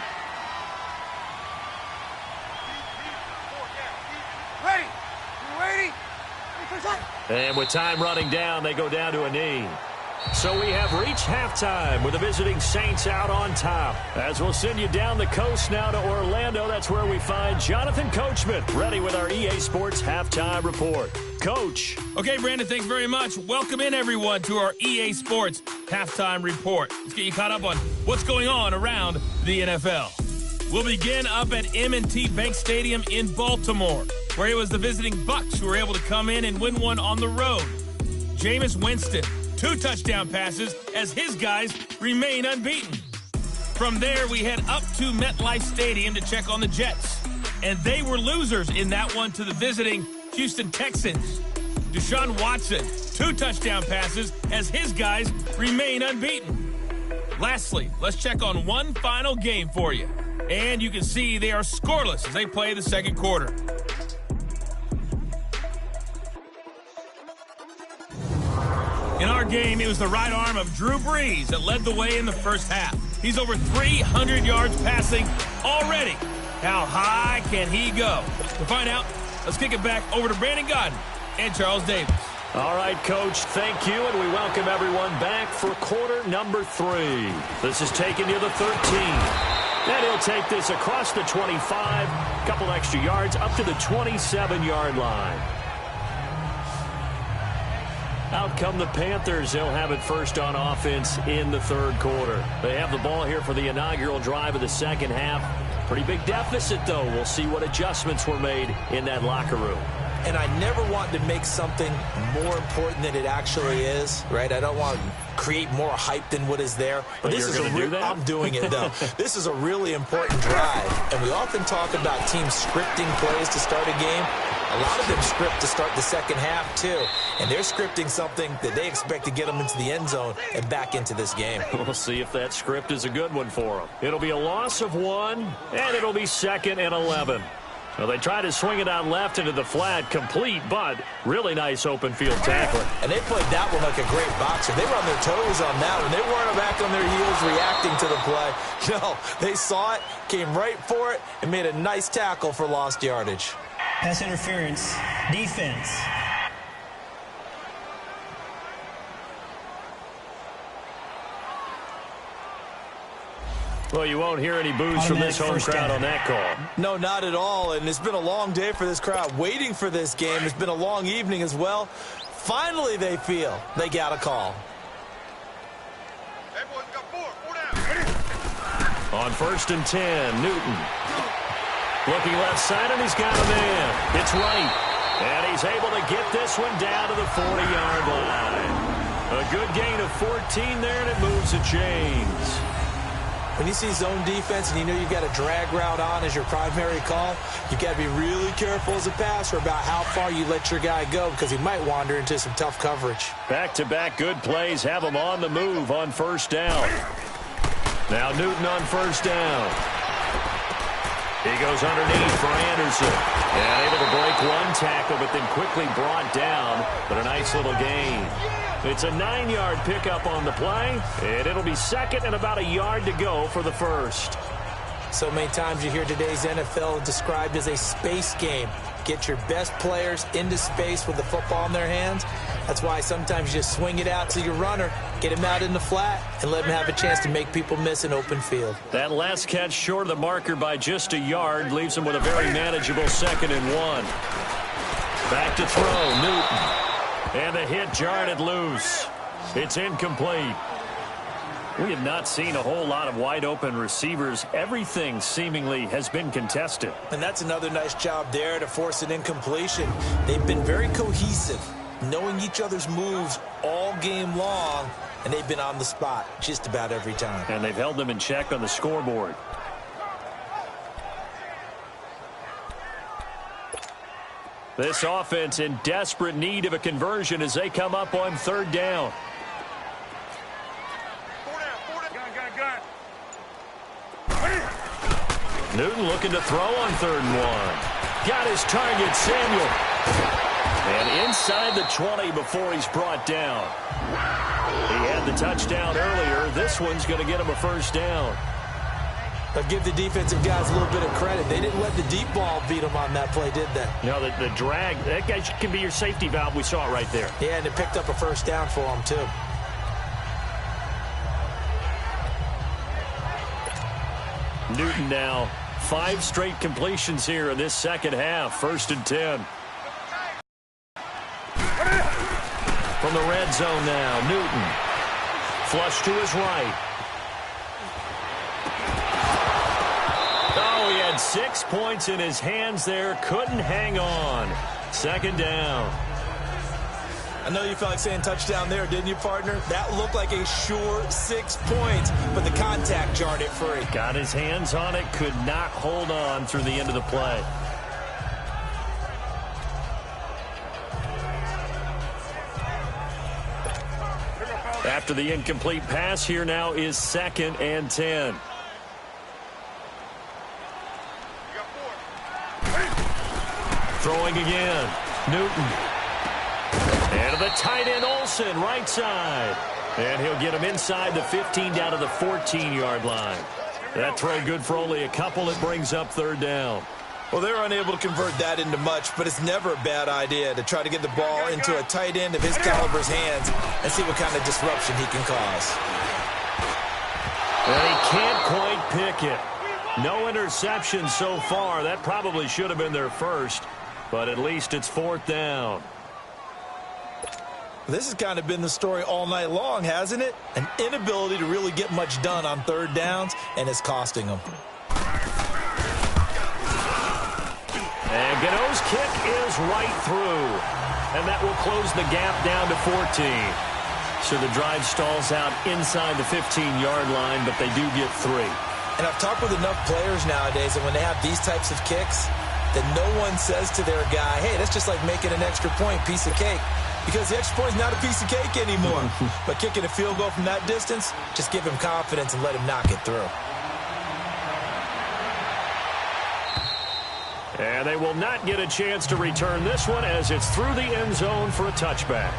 And with time running down, they go down to a knee. So we have reached halftime with the visiting Saints out on top. As we'll send you down the coast now to Orlando, that's where we find Jonathan Coachman ready with our EA Sports Halftime Report. Coach. Okay, Brandon, thanks very much. Welcome in, everyone, to our EA Sports Halftime Report. Let's get you caught up on what's going on around the NFL. We'll begin up at M&T Bank Stadium in Baltimore, where it was the visiting Bucs who were able to come in and win one on the road. Jameis Winston, 2 touchdown passes as his guys remain unbeaten. From there, we head up to MetLife Stadium to check on the Jets. And they were losers in that one to the visiting Houston Texans. Deshaun Watson, 2 touchdown passes as his guys remain unbeaten. Lastly, let's check on one final game for you. And you can see they are scoreless as they play the second quarter. In our game, it was the right arm of Drew Brees that led the way in the first half. He's over 300 yards passing already. How high can he go? To find out, let's kick it back over to Brandon Godden and Charles Davis. All right, Coach, thank you, and we welcome everyone back for quarter number 3. This is taking you to the 13. And he'll take this across the 25, a couple extra yards, up to the 27-yard line. Out come the Panthers. They'll have it first on offense in the third quarter. They have the ball here for the inaugural drive of the second half. Pretty big deficit, though. We'll see what adjustments were made in that locker room. And I never want to make something more important than it actually is, right? I don't want to create more hype than what is there. But this is I'm doing it, though. This is a really important drive. And we often talk about teams scripting plays to start a game. A lot of them script to start the second half, too. And they're scripting something that they expect to get them into the end zone and back into this game. We'll see if that script is a good one for them. It'll be a loss of 1, and it'll be 2nd and 11. Well, they try to swing it out left into the flat, complete, but really nice open field tackling. And they played that one like a great boxer. They were on their toes on that one. They weren't back on their heels reacting to the play. No, they saw it, came right for it, and made a nice tackle for lost yardage. Pass interference. Defense. Well, you won't hear any boos from this home crowd on that call. No, not at all. And it's been a long day for this crowd waiting for this game. It's been a long evening as well. Finally, they feel they got a call. Hey, boys, got 4 down. On 1st and 10, Newton. Looking left side, and he's got a man. It's right. And he's able to get this one down to the 40-yard line. A good gain of 14 there, and it moves the chains. When you see zone defense and you know you've got a drag route on as your primary call, you've got to be really careful as a passer about how far you let your guy go because he might wander into some tough coverage. Back-to-back good plays have him on the move on 1st down. Now Newton on 1st down. He goes underneath for Anderson. And able to break one tackle, but then quickly brought down. But a nice little gain. It's a 9-yard pickup on the play, and it'll be 2nd and about a yard to go for the 1st. So many times you hear today's NFL described as a space game. Get your best players into space with the football in their hands. That's why sometimes you just swing it out to your runner, get him out in the flat, and let him have a chance to make people miss an open field. That last catch short of the marker by just a yard leaves him with a very manageable 2nd and 1. Back to throw, Newton. And the hit jarred it loose. It's incomplete. We have not seen a whole lot of wide-open receivers. Everything seemingly has been contested. And that's another nice job there to force an incompletion. They've been very cohesive, knowing each other's moves all game long, and they've been on the spot just about every time. And they've held them in check on the scoreboard. This offense in desperate need of a conversion as they come up on 3rd down. 4 down. Gun. Newton looking to throw on 3rd and 1. Got his target, Samuel. And inside the 20 before he's brought down. He had the touchdown earlier. This one's going to get him a 1st down. But give the defensive guys a little bit of credit. They didn't let the deep ball beat them on that play, did they? No, the drag, that guy can be your safety valve. We saw it right there. Yeah, and it picked up a 1st down for them, too. Newton now, 5 straight completions here in this second half. 1st and 10. From the red zone now, Newton. Flush to his right. Oh, he had 6 points in his hands there. Couldn't hang on. 2nd down. I know you felt like saying touchdown there, didn't you, partner? That looked like a sure 6 points, but the contact jarred it free. Got his hands on it, could not hold on through the end of the play. After the incomplete pass, here now is 2nd and 10. Throwing again. Newton. And the tight end Olsen, right side. And he'll get him inside the 15 down to the 14-yard line. That throw good for only a couple. It brings up 3rd down. Well, they were unable to convert that into much, but it's never a bad idea to try to get the ball into a tight end of his caliber's hands and see what kind of disruption he can cause. And he can't quite pick it. No interception so far. That probably should have been their first, but at least it's 4th down. This has kind of been the story all night long, hasn't it? An inability to really get much done on 3rd downs, and it's costing them. And Gano's kick is right through, and that will close the gap down to 14. So the drive stalls out inside the 15-yard line, but they do get 3. And I've talked with enough players nowadays, and when they have these types of kicks, that no one says to their guy, hey, that's just like making an extra point, piece of cake. Because the extra point is not a piece of cake anymore. But kicking a field goal from that distance, just give him confidence and let him knock it through. And they will not get a chance to return this one as it's through the end zone for a touchback.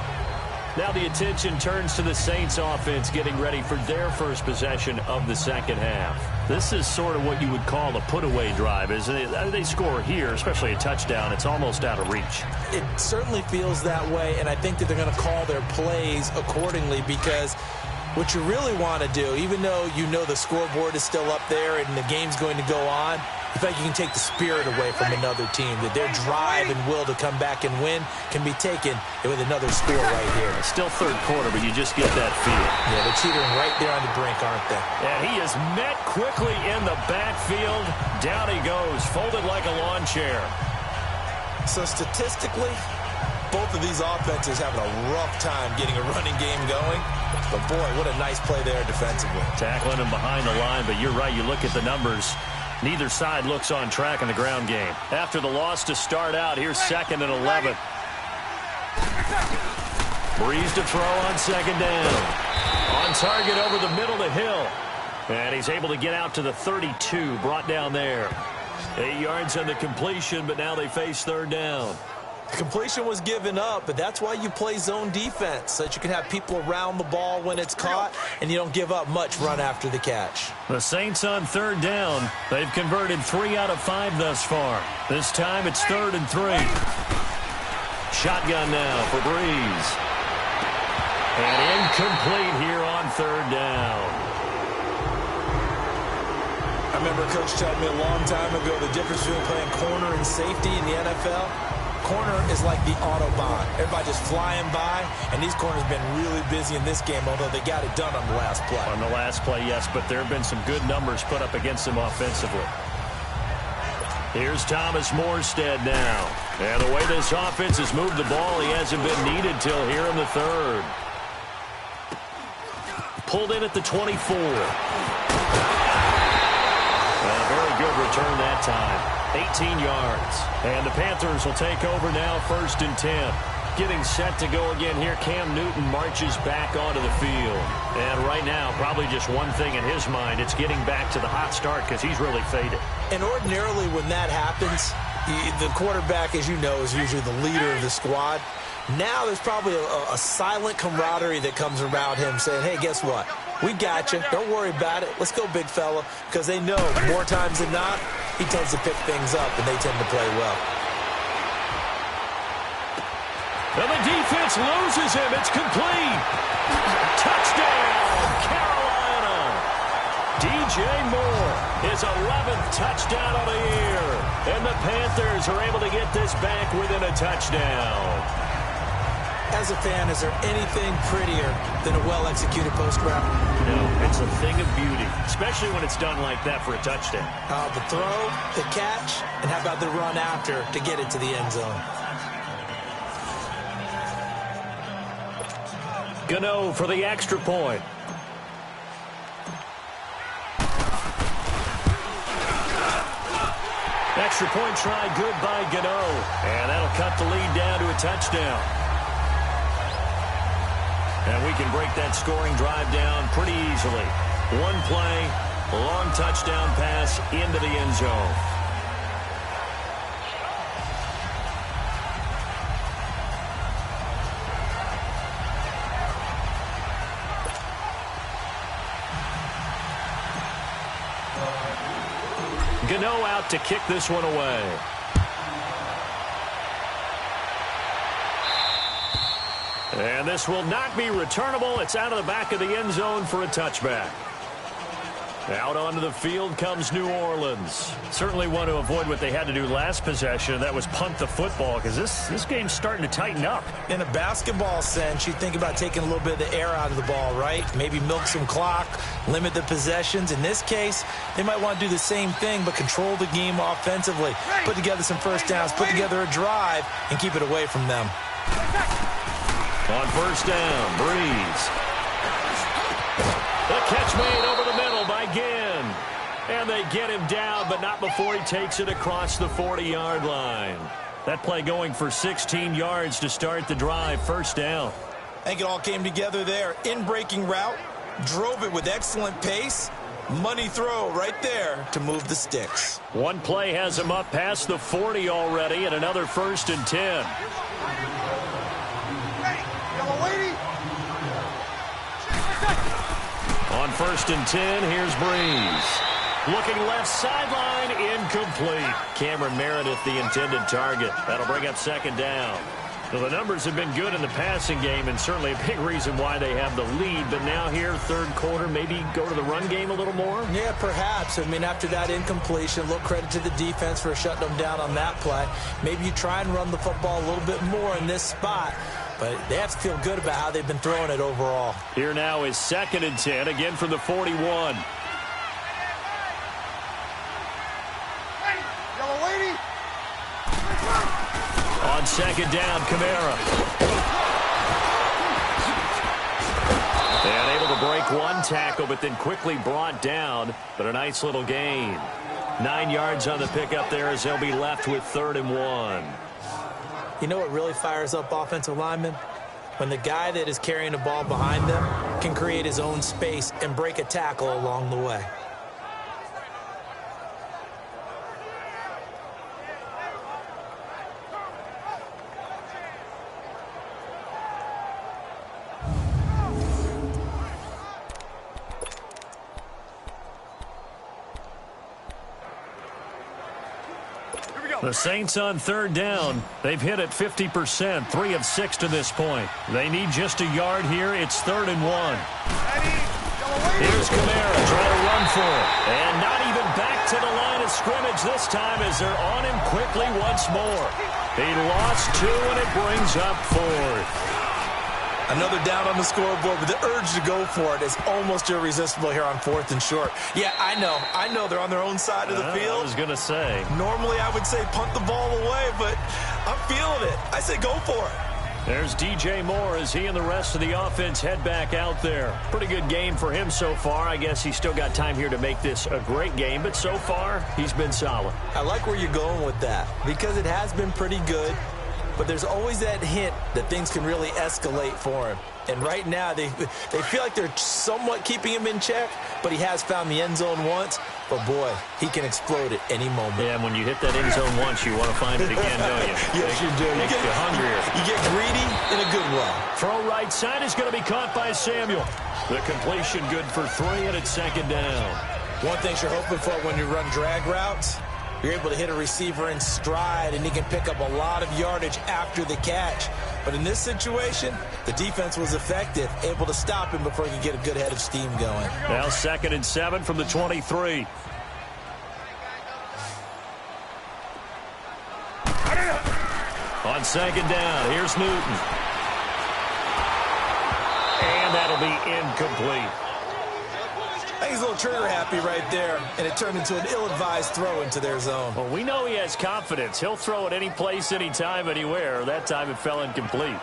Now the attention turns to the Saints offense getting ready for their first possession of the second half. This is sort of what you would call a put-away drive, isn't it? They score here, especially a touchdown. It's almost out of reach. It certainly feels that way, and I think that they're going to call their plays accordingly because what you really want to do, even though you know the scoreboard is still up there and the game's going to go on, in fact, you can take the spirit away from another team, that their drive and will to come back and win can be taken with another score right here. Still 3rd quarter, but you just get that feel. Yeah, they're teetering right there on the brink, aren't they? And he is met quickly in the backfield. Down he goes, folded like a lawn chair. So statistically, both of these offenses having a rough time getting a running game going. But boy, what a nice play there defensively. Tackling him behind the line, but you're right, you look at the numbers. Neither side looks on track in the ground game. After the loss to start out, here's 2nd and 11. Breeze to throw on 2nd down. On target over the middle to Hill. And he's able to get out to the 32, brought down there. 8 yards on the completion, but now they face 3rd down. The completion was given up, but that's why you play zone defense, so that you can have people around the ball when it's caught, and you don't give up much run after the catch. The Saints on 3rd down. They've converted 3 out of 5 thus far. This time it's 3rd and 3. Shotgun now for Breeze. And incomplete here on 3rd down. I remember Coach telling me a long time ago the difference between playing corner and safety in the NFL. Corner is like the Autobahn. Everybody just flying by, and these corners have been really busy in this game, although they got it done on the last play. On the last play, yes, but there have been some good numbers put up against them offensively. Here's Thomas Morstead now. And the way this offense has moved the ball, he hasn't been needed till here in the 3rd. Pulled in at the 24. A very good return that time. 18 yards. And the Panthers will take over now, 1st and 10. Getting set to go again here, Cam Newton marches back onto the field. And right now, probably just one thing in his mind, it's getting back to the hot start because he's really faded. And ordinarily when that happens, the quarterback, as you know, is usually the leader of the squad. Now there's probably a silent camaraderie that comes around him saying, hey, guess what? We got you. Don't worry about it. Let's go, big fella. Because they know more times than not, he tends to pick things up, and they tend to play well. And the defense loses him. It's complete. Touchdown, Carolina. DJ Moore, his 11th touchdown of the year. And the Panthers are able to get this back within a touchdown. As a fan, is there anything prettier than a well-executed post route? No, it's a thing of beauty, especially when it's done like that for a touchdown. The throw, the catch, and how about the run after to get it to the end zone? Gano for the extra point. Extra point try, good by Gano. And that'll cut the lead down to a touchdown. And we can break that scoring drive down pretty easily. One play, long touchdown pass into the end zone. Gano out to kick this one away. And this will not be returnable. It's out of the back of the end zone for a touchback. Out onto the field comes New Orleans. Certainly want to avoid what they had to do last possession. That was punt the football, because this game's starting to tighten up. In a basketball sense, you think about taking a little bit of the air out of the ball, right? Maybe milk some clock, limit the possessions. In this case, they might want to do the same thing, but control the game offensively. Put together some first downs, put together a drive, and keep it away from them. On first down, Breeze. The catch made over the middle by Ginn. And they get him down, but not before he takes it across the 40-yard line. That play going for 16 yards to start the drive. First down. I think it all came together there. In-breaking route, drove it with excellent pace. Money throw right there to move the sticks. One play has him up past the 40 already, and another 1st and 10. On 1st and 10, here's Breeze. Looking left sideline, incomplete. Cameron Meredith, the intended target. That'll bring up 2nd down. So the numbers have been good in the passing game, and certainly a big reason why they have the lead. But now here, 3rd quarter, maybe go to the run game a little more? Yeah, perhaps. I mean, after that incompletion, a little credit to the defense for shutting them down on that play. Maybe you try and run the football a little bit more in this spot. But they have to feel good about how they've been throwing it overall. Here now is 2nd and 10, again from the 41. On 2nd down, Kamara. And able to break one tackle, but then quickly brought down. But a nice little gain. 9 yards on the pickup there as they'll be left with 3rd and 1. You know what really fires up offensive linemen? When the guy that is carrying the ball behind them can create his own space and break a tackle along the way. The Saints on 3rd down. They've hit it 50%, 3 of 6 to this point. They need just a yard here. It's 3rd and 1. Here's Kamara trying to run for it. And not even back to the line of scrimmage this time as they're on him quickly once more. He lost 2, and it brings up 4th. Another down on the scoreboard, but the urge to go for it is almost irresistible here on 4th and short. Yeah, I know they're on their own side of the field. I was going to say. Normally I would say punt the ball away, but I'm feeling it. I say go for it. There's DJ Moore as he and the rest of the offense head back out there. Pretty good game for him so far. I guess he's still got time here to make this a great game, but so far he's been solid. I like where you're going with that because it has been pretty good. But there's always that hint that things can really escalate for him. And right now, they feel like they're somewhat keeping him in check, but he has found the end zone once. But, boy, he can explode at any moment. Yeah, and when you hit that end zone once, you want to find it again, don't you? Yes, you do. Makes you hungrier. You get greedy in a good way. Throw right side is going to be caught by Samuel. The completion good for 3, and it's 2nd down. One thing you're hoping for when you run drag routes, you're able to hit a receiver in stride, and he can pick up a lot of yardage after the catch. But in this situation, the defense was effective, able to stop him before he could get a good head of steam going. Now 2nd and 7 from the 23. On 2nd down, here's Newton. And that'll be incomplete. I think he's a little trigger happy right there, and it turned into an ill-advised throw into their zone. Well, we know he has confidence. He'll throw it any place, anytime, anywhere. That time it fell incomplete.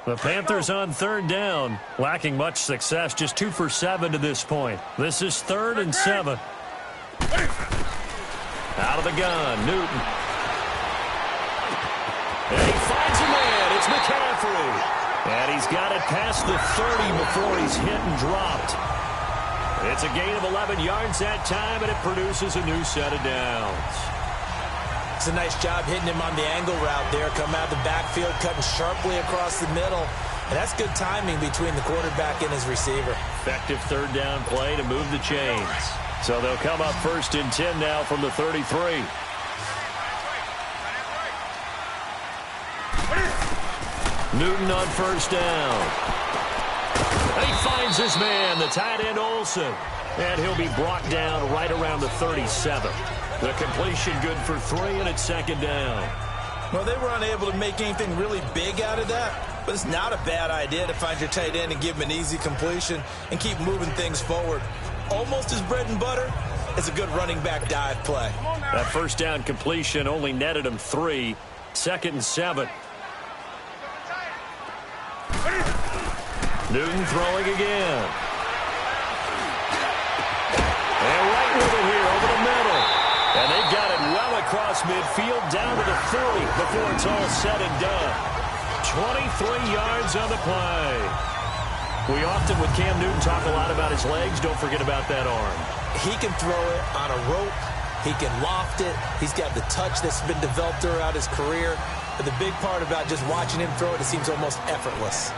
The Panthers on 3rd down, lacking much success, just 2 for 7 to this point. This is 3rd and 7. Out of the gun, Newton. And he finds a man. It's McCaffrey. And he's got it past the 30 before he's hit and dropped. It's a gain of 11 yards that time, and it produces a new set of downs. It's a nice job hitting him on the angle route there. Come out of the backfield, cutting sharply across the middle. And that's good timing between the quarterback and his receiver. Effective third down play to move the chains. So they'll come up 1st and 10 now from the 33. Newton on 1st down. And he finds his man, the tight end Olsen. And he'll be brought down right around the 37. The completion good for 3, and it's 2nd down. Well, they were unable to make anything really big out of that, but it's not a bad idea to find your tight end and give him an easy completion and keep moving things forward. Almost his bread and butter. It's a good running back dive play. That 1st down completion only netted him 3. 2nd and 7. Newton throwing again. And right with it here over the middle. And they've got it well across midfield down to the 30 before it's all said and done. 23 yards on the play. We often, with Cam Newton, talk a lot about his legs. Don't forget about that arm. He can throw it on a rope. He can loft it. He's got the touch that's been developed throughout his career. But the big part about just watching him throw it, it seems almost effortless.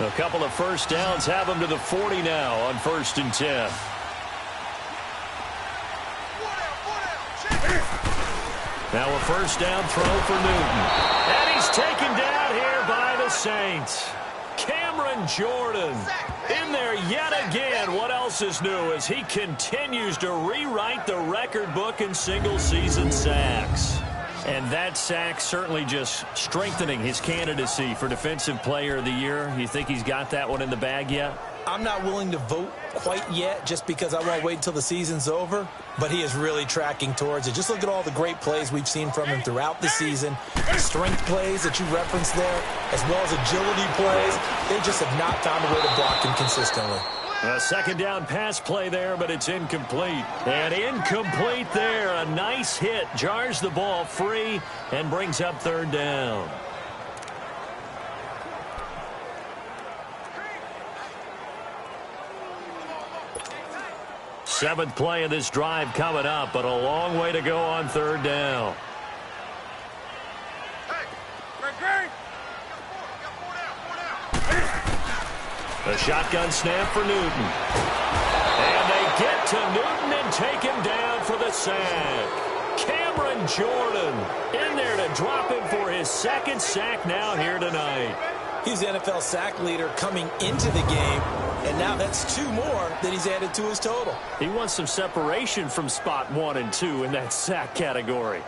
A couple of 1st downs have him to the 40 now on 1st and 10. Now a 1st down throw for Newton. And he's taken down here by the Saints. Cameron Jordan in there yet again. What else is new as he continues to rewrite the record book in single-season sacks. And that sack certainly just strengthening his candidacy for Defensive Player of the Year. You think he's got that one in the bag yet? I'm not willing to vote quite yet just because I won't wait until the season's over, but he is really tracking towards it. Just look at all the great plays we've seen from him throughout the season. The strength plays that you referenced there, as well as agility plays. They just have not found a way to block him consistently. A 2nd down pass play there, but it's incomplete. And incomplete there. A nice hit. Jars the ball free and brings up 3rd down. Seventh play of this drive coming up, but a long way to go on 3rd down. A shotgun snap for Newton. And they get to Newton and take him down for the sack. Cameron Jordan in there to drop him for his 2nd sack now here tonight. He's the NFL sack leader coming into the game, and now that's 2 more that he's added to his total. He wants some separation from spot 1 and 2 in that sack category.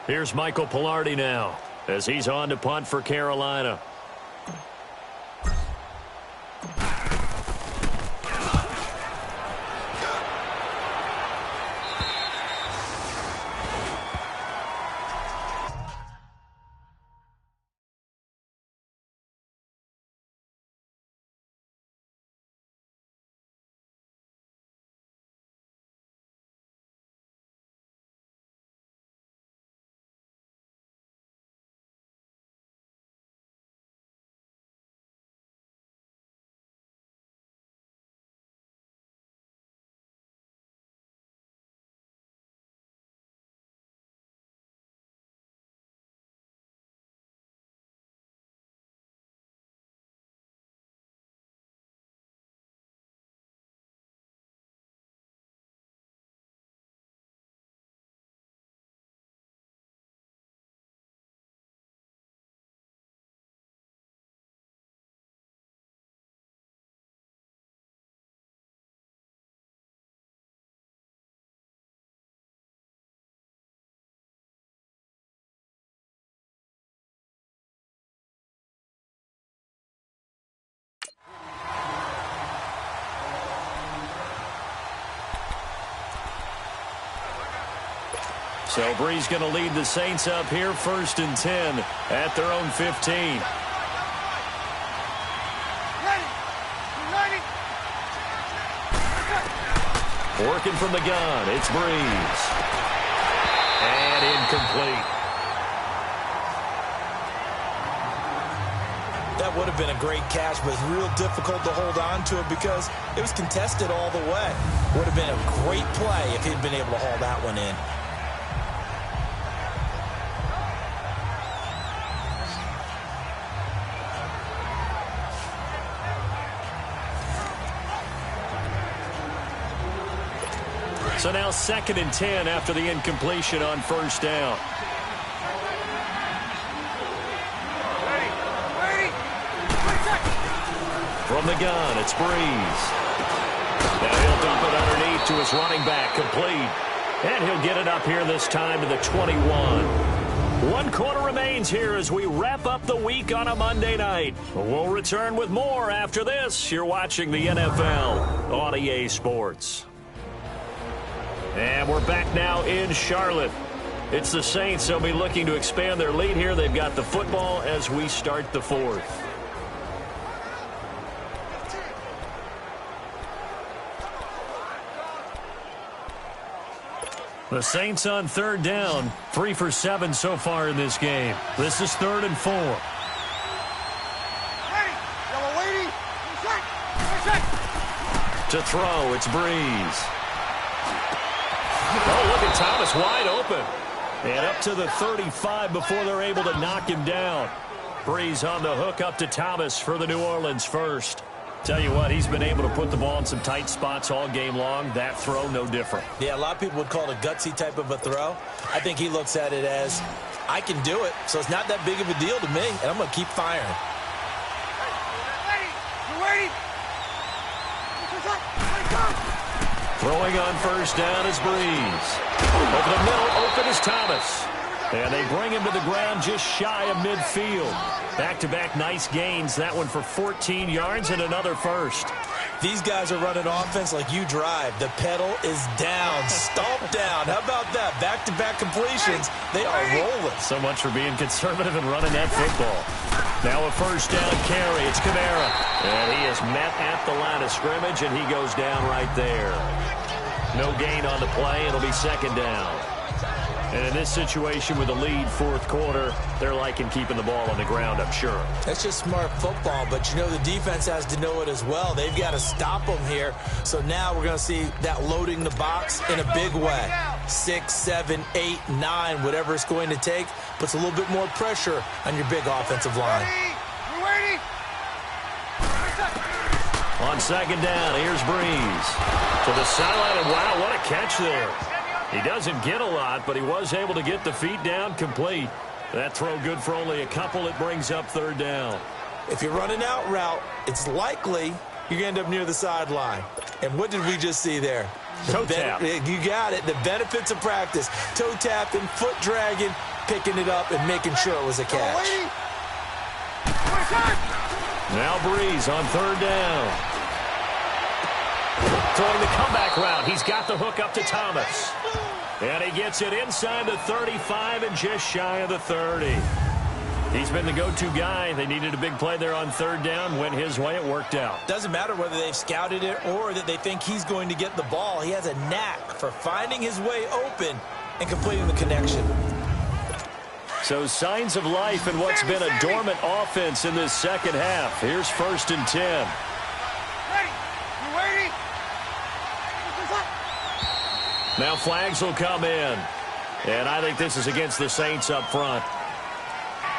Here's Michael Pilardi now as he's on to punt for Carolina. So Bree's going to lead the Saints up here 1st and 10 at their own 15. Working from the gun, it's Breeze. And incomplete. That would have been a great catch, but it's real difficult to hold on to it because it was contested all the way. Would have been a great play if he'd been able to haul that one in. So now 2nd and 10 after the incompletion on first down. From the gun, it's Breeze. Now he'll dump it underneath to his running back, complete. And he'll get it up here this time to the 21. 1 quarter remains here as we wrap up the week on a Monday night. We'll return with more after this. You're watching the NFL on EA Sports. And we're back now in Charlotte. It's the Saints. They'll be looking to expand their lead here. They've got the football as we start the 4th. The Saints on 3rd down. 3 for 7 so far in this game. This is 3rd and 4. To throw, it's Breeze. Oh, look at Thomas wide open. And up to the 35 before they're able to knock him down. Breeze on the hook up to Thomas for the New Orleans first. Tell you what, he's been able to put the ball in some tight spots all game long. That throw, no different. Yeah, a lot of people would call it a gutsy type of a throw. I think he looks at it as, I can do it, so it's not that big of a deal to me, and I'm going to keep firing. Throwing on first down is Breeze. Over the middle, open is Thomas. And they bring him to the ground just shy of midfield. Back-to-back nice gains. That one for 14 yards and another first. These guys are running offense like you drive. The pedal is down, stomp down. How about that? Back-to-back completions. They are rolling. So much for being conservative and running that football. Now a first down carry. It's Kamara. And he is met at the line of scrimmage, and he goes down right there. No gain on the play. It'll be 2nd down. And in this situation with the lead 4th quarter, they're liking keeping the ball on the ground, I'm sure. That's just smart football, but you know the defense has to know it as well. They've got to stop them here. So now we're going to see that loading the box in a big way. 6, 7, 8, 9, whatever it's going to take, puts a little bit more pressure on your big offensive line. On 2nd down, here's Breeze. To the sideline, and wow, what a catch there. He doesn't get a lot, but he was able to get the feet down complete. That throw good for only a couple. It brings up 3rd down. If you're running out route, it's likely you're going to end up near the sideline. And what did we just see there? Toe tap. You got it. The benefits of practice. Toe tapping, foot dragging, picking it up, and making sure it was a catch. Now Breeze on 3rd down. Throwing the comeback route. He's got the hook up to Thomas. And he gets it inside the 35 and just shy of the 30. He's been the go-to guy. They needed a big play there on 3rd down. Went his way. It worked out. Doesn't matter whether they've scouted it or that they think he's going to get the ball. He has a knack for finding his way open and completing the connection. So signs of life in what's been a dormant offense in this 2nd half. Here's 1st and 10. Now flags will come in. And I think this is against the Saints up front.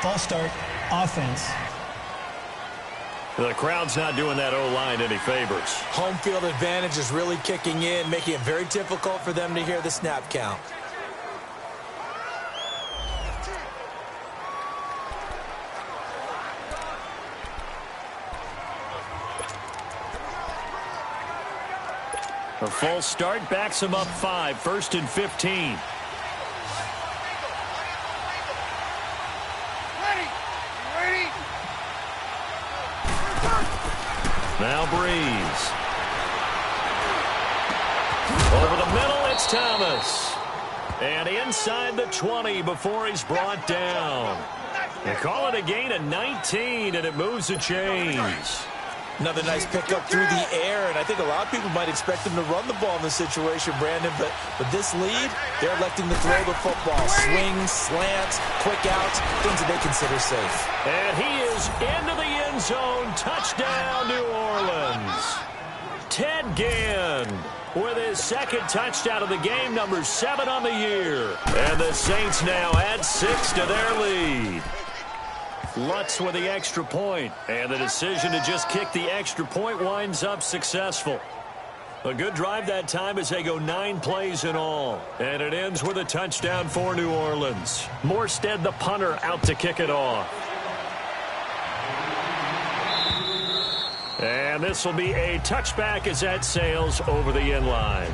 False start, offense. The crowd's not doing that O-line any favors. Home field advantage is really kicking in, making it very difficult for them to hear the snap count. A false start backs him up 5. 1st and 15. Now Breeze. Over the middle, it's Thomas. And inside the 20 before he's brought down. They call it a gain of 19, and it moves the chains. Another nice pickup through the air, and I think a lot of people might expect them to run the ball in this situation, Brandon, but with this lead, they're electing to throw the football. Swings, slants, quick outs, things that they consider safe. And he is into the end end zone. Touchdown, New Orleans. Ted Ginn with his second touchdown of the game, number 7 on the year. And the Saints now add 6 to their lead. Lutz with the extra point, and the decision to just kick the extra point winds up successful. A good drive that time as they go 9 plays in all. And it ends with a touchdown for New Orleans. Morstead, the punter, out to kick it off. And this will be a touchback as that sails over the end line.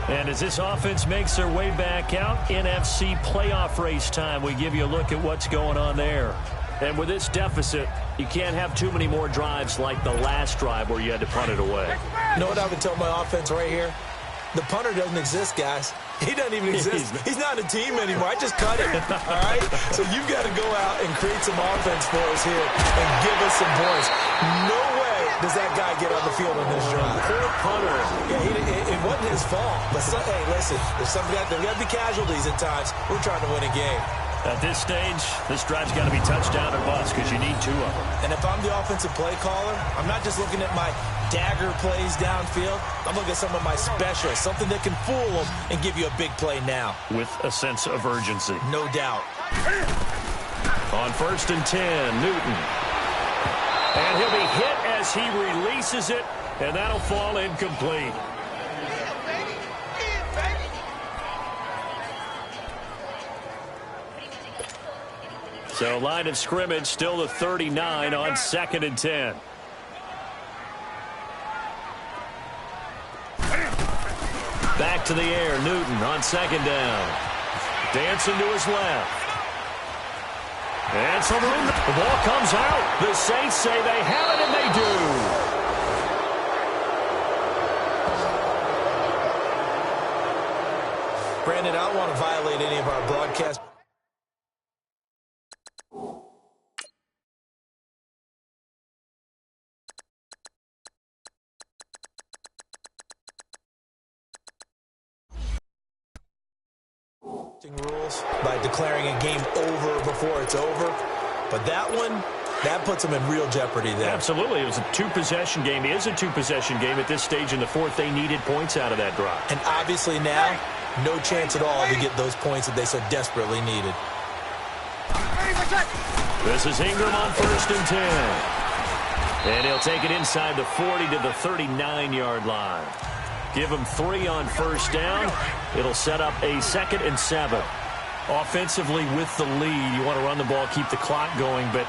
And as this offense makes their way back out, NFC playoff race time, we give you a look at what's going on there. And with this deficit, you can't have too many more drives like the last drive where you had to punt it away. You know what I would tell my offense right here? The punter doesn't exist, guys. He doesn't even exist. He's not a team anymore. I just cut him, all right? So you've got to go out and create some offense for us here and give us some points. No way does that guy get on the field in this drive. Poor punter. Yeah, it wasn't his fault. But, hey, listen, there's got to be casualties at times. We're trying to win a game. At this stage, this drive's got to be touchdown or bust because you need 2 of them. And if I'm the offensive play caller, I'm not just looking at my dagger plays downfield. I'm looking at some of my specials, something that can fool them and give you a big play now. With a sense of urgency. No doubt. On 1st and 10, Newton. And he'll be hit as he releases it, and that'll fall incomplete. So line of scrimmage still the 39 on 2nd and 10. Back to the air, Newton on 2nd down. Dancing to his left. And some room. The ball comes out. The Saints say they have it, and they do. Brandon, I don't want to violate any of our broadcast. Rules by declaring a game over before it's over. But that one, that puts them in real jeopardy there. Absolutely. It was a 2-possession game. It is a 2-possession game at this stage in the 4th. They needed points out of that drive. And obviously now, no chance at all to get those points that they so desperately needed. This is Ingram on 1st and 10. And he'll take it inside the 40 to the 39-yard line. Give him 3 on 1st down. It'll set up a 2nd and 7. Offensively with the lead, you want to run the ball, keep the clock going, but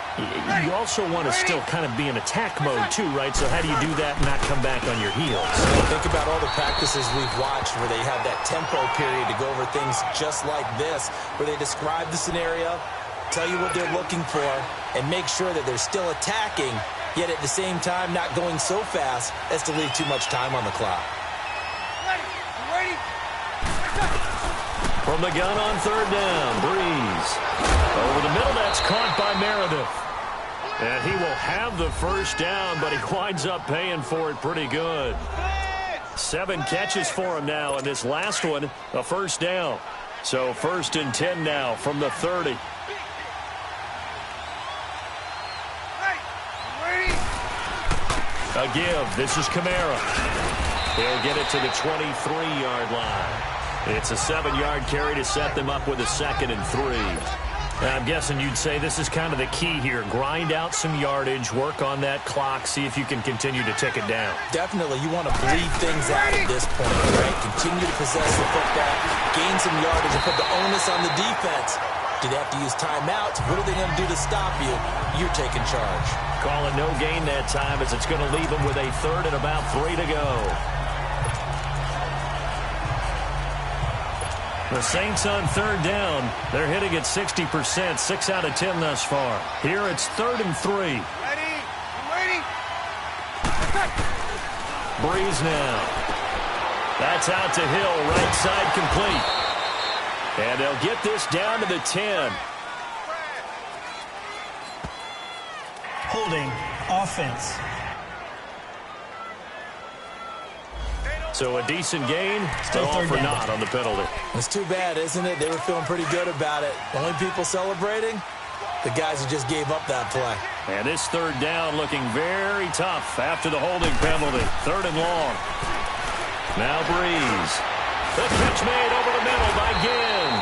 you also want to still kind of be in attack mode too, right? So how do you do that and not come back on your heels? Think about all the practices we've watched where they have that tempo period to go over things just like this, where they describe the scenario, tell you what they're looking for, and make sure that they're still attacking, yet at the same time not going so fast as to leave too much time on the clock. From the gun on 3rd down, Breeze. Over the middle, that's caught by Meredith. And he will have the 1st down, but he winds up paying for it pretty good. 7 catches for him now, and this last one, a 1st down. So 1st and 10 now from the 30. A give. This is Kamara. He'll get it to the 23-yard line. It's a 7-yard carry to set them up with a 2nd and 3. I'm guessing you'd say this is kind of the key here. Grind out some yardage, work on that clock, see if you can continue to tick it down. Definitely. You want to bleed things out at this point, right? Continue to possess the football, gain some yardage, and put the onus on the defense. Do they have to use timeouts? What are they going to do to stop you? You're taking charge. Call it no gain that time as it's going to leave them with a 3rd and about 3 to go. The Saints on 3rd down. They're hitting at 60%, 6 out of 10 thus far. Here it's 3rd and 3. Ready? I'm waiting. Breeze now. That's out to Hill, right side complete. And they'll get this down to the 10. Holding offense. So a decent gain, Still all 3rd for down. naught on the penalty. It's too bad, isn't it? They were feeling pretty good about it. Only people celebrating? The guys who just gave up that play. And this third down looking very tough after the holding penalty. 3rd and long. Now Breeze. The catch made over the middle by Ginn.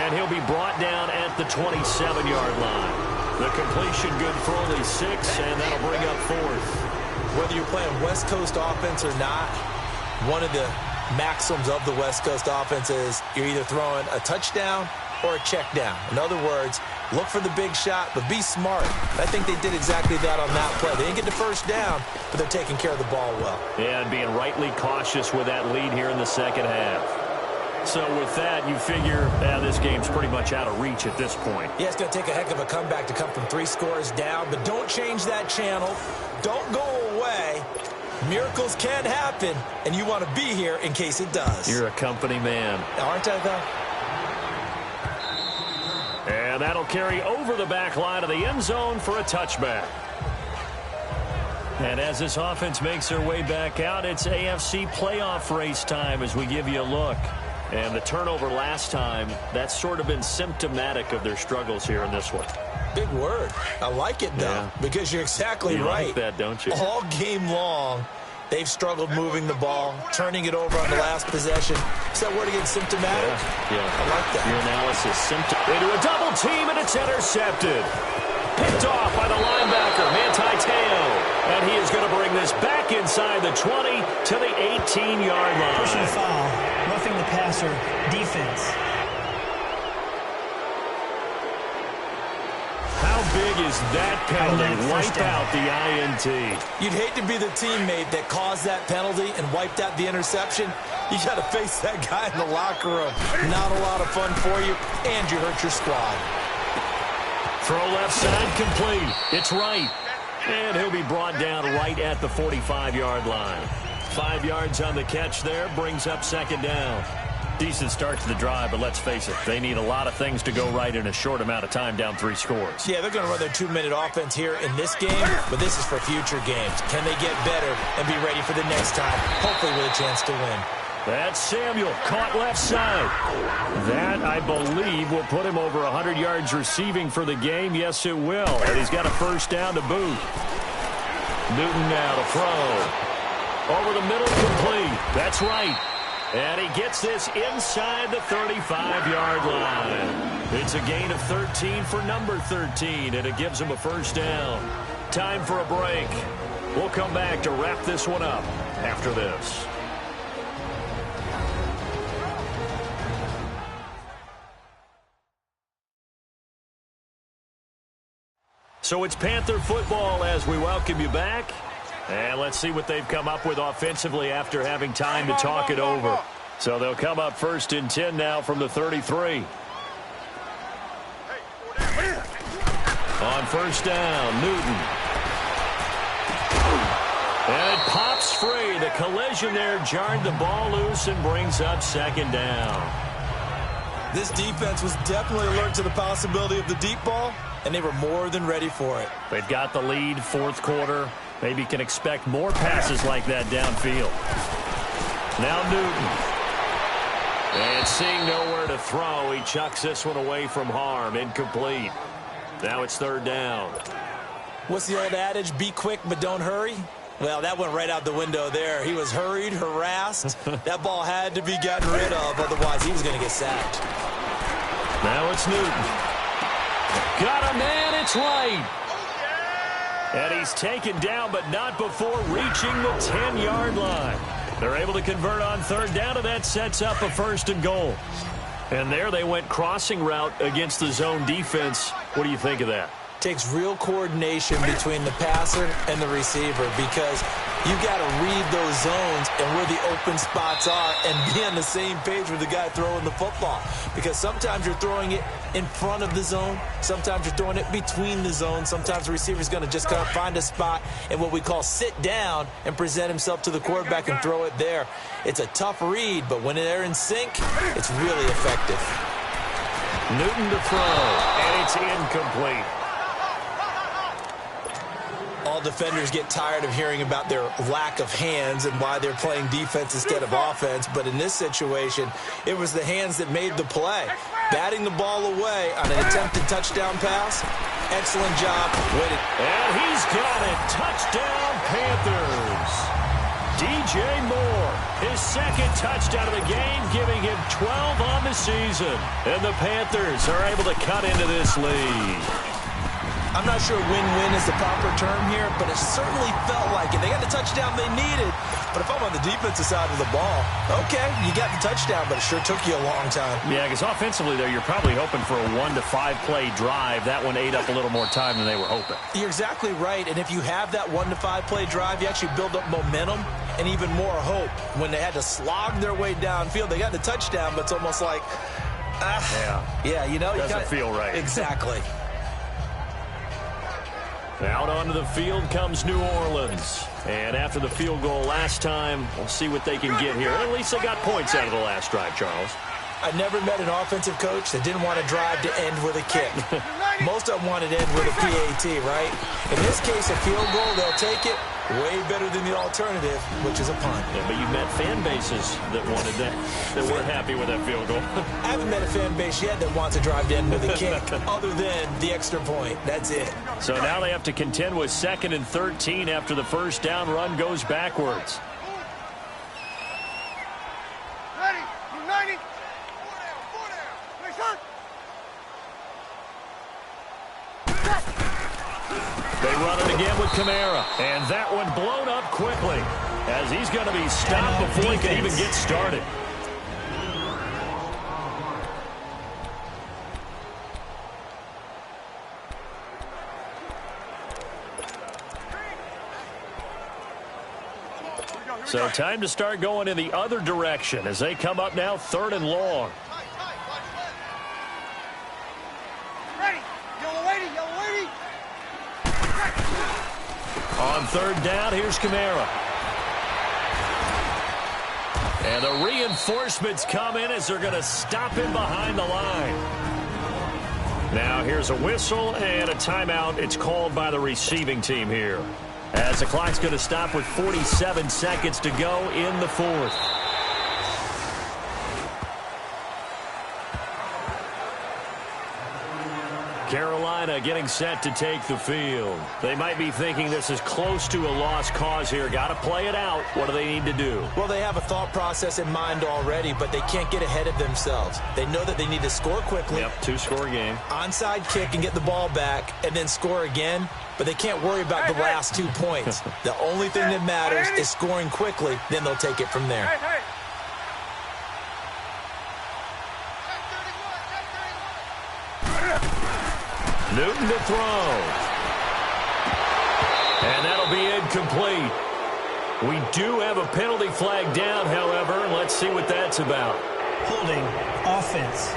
And he'll be brought down at the 27-yard line. The completion good for only 6, and that'll bring up 4th. Whether you're playing West Coast offense or not, one of the maxims of the West Coast offense is you're either throwing a touchdown or a check down. In other words, look for the big shot, but be smart. I think they did exactly that on that play. They didn't get the first down, but they're taking care of the ball well. Yeah, and being rightly cautious with that lead here in the second half. So with that, you figure this game's pretty much out of reach at this point. Yeah, it's going to take a heck of a comeback to come from 3 scores down, but don't change that channel. Don't go away. Miracles can happen, and you want to be here in case it does. You're a company man. Aren't I, though? And that'll carry over the back line of the end zone for a touchback. And as this offense makes their way back out, it's AFC playoff race time as we give you a look. And the turnover last time, that's sort of been symptomatic of their struggles here in this one. Big word. I like it, though, because you're exactly right. You like that, don't you? All game long, they've struggled moving the ball, turning it over on the last possession. Is that word again, symptomatic? Yeah. I like that. Your analysis, into a double team, and it's intercepted. Picked off by the linebacker, Manti Te'o. And he is going to bring this back inside the 20 to the 18-yard line. Pushing foul, roughing the passer, defense. How big is that penalty? Wipe out the INT. You'd hate to be the teammate that caused that penalty and wiped out the interception. You got to face that guy in the locker room. Not a lot of fun for you, and you hurt your squad. Throw left side complete. It's right. And he'll be brought down right at the 45-yard line. 5 yards on the catch there, brings up 2nd down. Decent start to the drive, but let's face it, they need a lot of things to go right in a short amount of time, down 3 scores. Yeah, they're going to run their 2-minute offense here in this game, but this is for future games. Can they get better and be ready for the next time, hopefully with a chance to win? That's Samuel, caught left side. That, I believe, will put him over 100 yards receiving for the game. Yes, it will. And he's got a first down to boot. Newton now to throw. Over the middle, complete. That's right. And he gets this inside the 35-yard line. It's a gain of 13 for number 13, and it gives him a first down. Time for a break. We'll come back to wrap this one up after this. So it's Panther football as we welcome you back. And let's see what they've come up with offensively after having time to talk it over. So they'll come up 1st and 10 now from the 33. On first down, Newton. And it pops free. The collision there jarred the ball loose and brings up 2nd down. This defense was definitely alert to the possibility of the deep ball, and they were more than ready for it. They've got the lead, 4th quarter. Maybe can expect more passes like that downfield. Now Newton. And seeing nowhere to throw, he chucks this one away from harm. Incomplete. Now it's 3rd down. What's the old adage? Be quick, but don't hurry? Well, that went right out the window there. He was hurried, harassed. That ball had to be gotten rid of, otherwise he was going to get sacked. Now it's Newton. Got a man, it's right. And he's taken down, but not before reaching the 10-yard line. They're able to convert on 3rd down, and that sets up a 1st and goal. And there they went crossing route against the zone defense. What do you think of that? Takes real coordination between the passer and the receiver, because you got to read those zones and where the open spots are and be on the same page with the guy throwing the football. Because sometimes you're throwing it in front of the zone. Sometimes you're throwing it between the zones. Sometimes the receiver's going to just kind of find a spot and what we call sit down and present himself to the quarterback and throw it there. It's a tough read, but when they're in sync, it's really effective. Newton to throw, and it's incomplete. All defenders get tired of hearing about their lack of hands and why they're playing defense instead of offense. But in this situation, it was the hands that made the play. Batting the ball away on an attempted touchdown pass, Excellent job. And he's got it. Touchdown, Panthers. DJ Moore, his second touchdown of the game, giving him 12 on the season. And the Panthers are able to cut into this lead. I'm not sure win-win is the proper term here, but it certainly felt like it. They got the touchdown they needed, but if I'm on the defensive side of the ball, okay, you got the touchdown, but it sure took you a long time. Yeah, because offensively, though, you're probably hoping for a 1 to 5 play drive. That one ate up a little more time than they were hoping. You're exactly right, and if you have that 1 to 5 play drive, you actually build up momentum and even more hope. When they had to slog their way downfield, they got the touchdown, but it's almost like, yeah, you know, doesn't feel right. Exactly. Out onto the field comes New Orleans. And after the field goal last time, we'll see what they can get here. At least they got points out of the last drive, Charles. I never met an offensive coach that didn't want to drive to end with a kick. Most of them wanted to end with a PAT, right? In this case, a field goal, they'll take it. Way better than the alternative, which is a punt. Yeah, but you've met fan bases that wanted that weren't happy with that field goal. I haven't met a fan base yet that wants to drive to end with a kick, other than the extra point. That's it. So now they have to contend with 2nd and 13 after the first down run goes backwards. Ready, united. 4 down. Nice hurt. They run it again with Kamara, and that one blown up quickly as he's going to be stopped before he can even get started. So time to start going in the other direction as they come up now 3rd and long. Ready. Yellow lady, yellow lady. On 3rd down, here's Kamara. And the reinforcements come in as they're going to stop him behind the line. Now here's a whistle and a timeout. It's called by the receiving team here, as the clock's going to stop with 47 seconds to go in the 4th. Carolina getting set to take the field. They might be thinking this is close to a lost cause here. Got to play it out. What do they need to do? Well, they have a thought process in mind already, but they can't get ahead of themselves. They know that they need to score quickly. Yep, 2-score game. Onside kick and get the ball back and then score again, but they can't worry about the last 2 points. The only thing that matters is scoring quickly, then they'll take it from there. Hey. Newton to throw. And that'll be incomplete. We do have a penalty flag down, however. Let's see what that's about. Holding offense.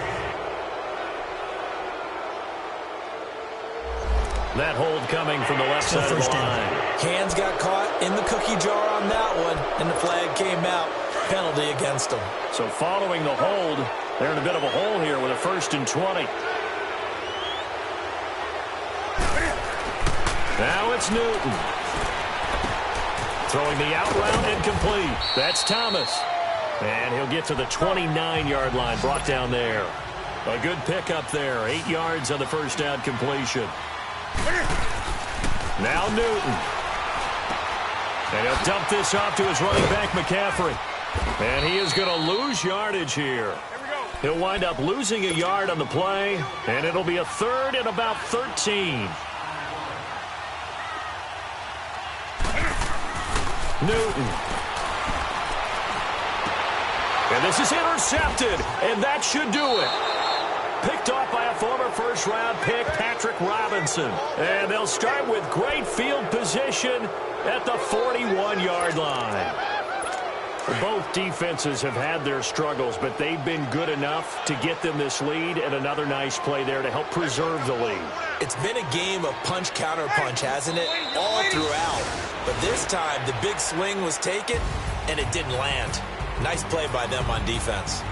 That hold coming from the left side of the line. Hands got caught in the cookie jar on that one, and the flag came out. Penalty against them. So following the hold, they're in a bit of a hole here with a 1st and 20. Now it's Newton. Throwing the out route incomplete. That's Thomas. And he'll get to the 29-yard line, brought down there. A good pickup there. 8 yards on the first down completion. Now Newton. And he'll dump this off to his running back, McCaffrey. And he is going to lose yardage here. He'll wind up losing a yard on the play, and it'll be a 3rd and about 13. Newton. And this is intercepted, and that should do it. Picked off by a former first-round pick, Patrick Robinson. And they'll start with great field position at the 41-yard line. Both defenses have had their struggles, but they've been good enough to get them this lead, and another nice play there to help preserve the lead. It's been a game of punch-counter-punch, hasn't it? All throughout. But this time, the big swing was taken, and it didn't land. Nice play by them on defense.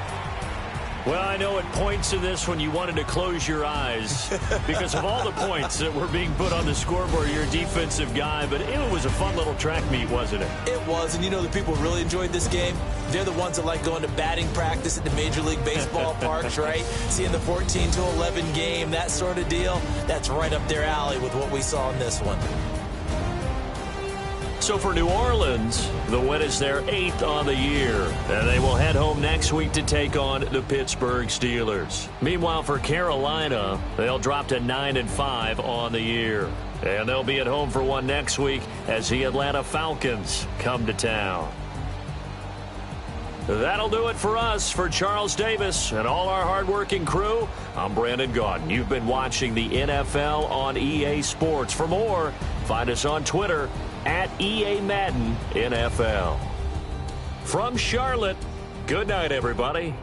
Well, I know it points to this when you wanted to close your eyes because of all the points that were being put on the scoreboard. You're a defensive guy, but it was a fun little track meet, wasn't it? It was, and you know the people really enjoyed this game? They're the ones that like going to batting practice at the Major League Baseball parks, right? Seeing the 14-11 game, that sort of deal. That's right up their alley with what we saw in this one. So for New Orleans, the win is their 8th on the year, and they will head home next week to take on the Pittsburgh Steelers. Meanwhile, for Carolina, they'll drop to 9-5 on the year, and they'll be at home for one next week as the Atlanta Falcons come to town. That'll do it for us. For Charles Davis and all our hardworking crew, I'm Brandon Gaudin. You've been watching the NFL on EA Sports. For more, find us on Twitter at EA Madden NFL. From Charlotte, good night, everybody.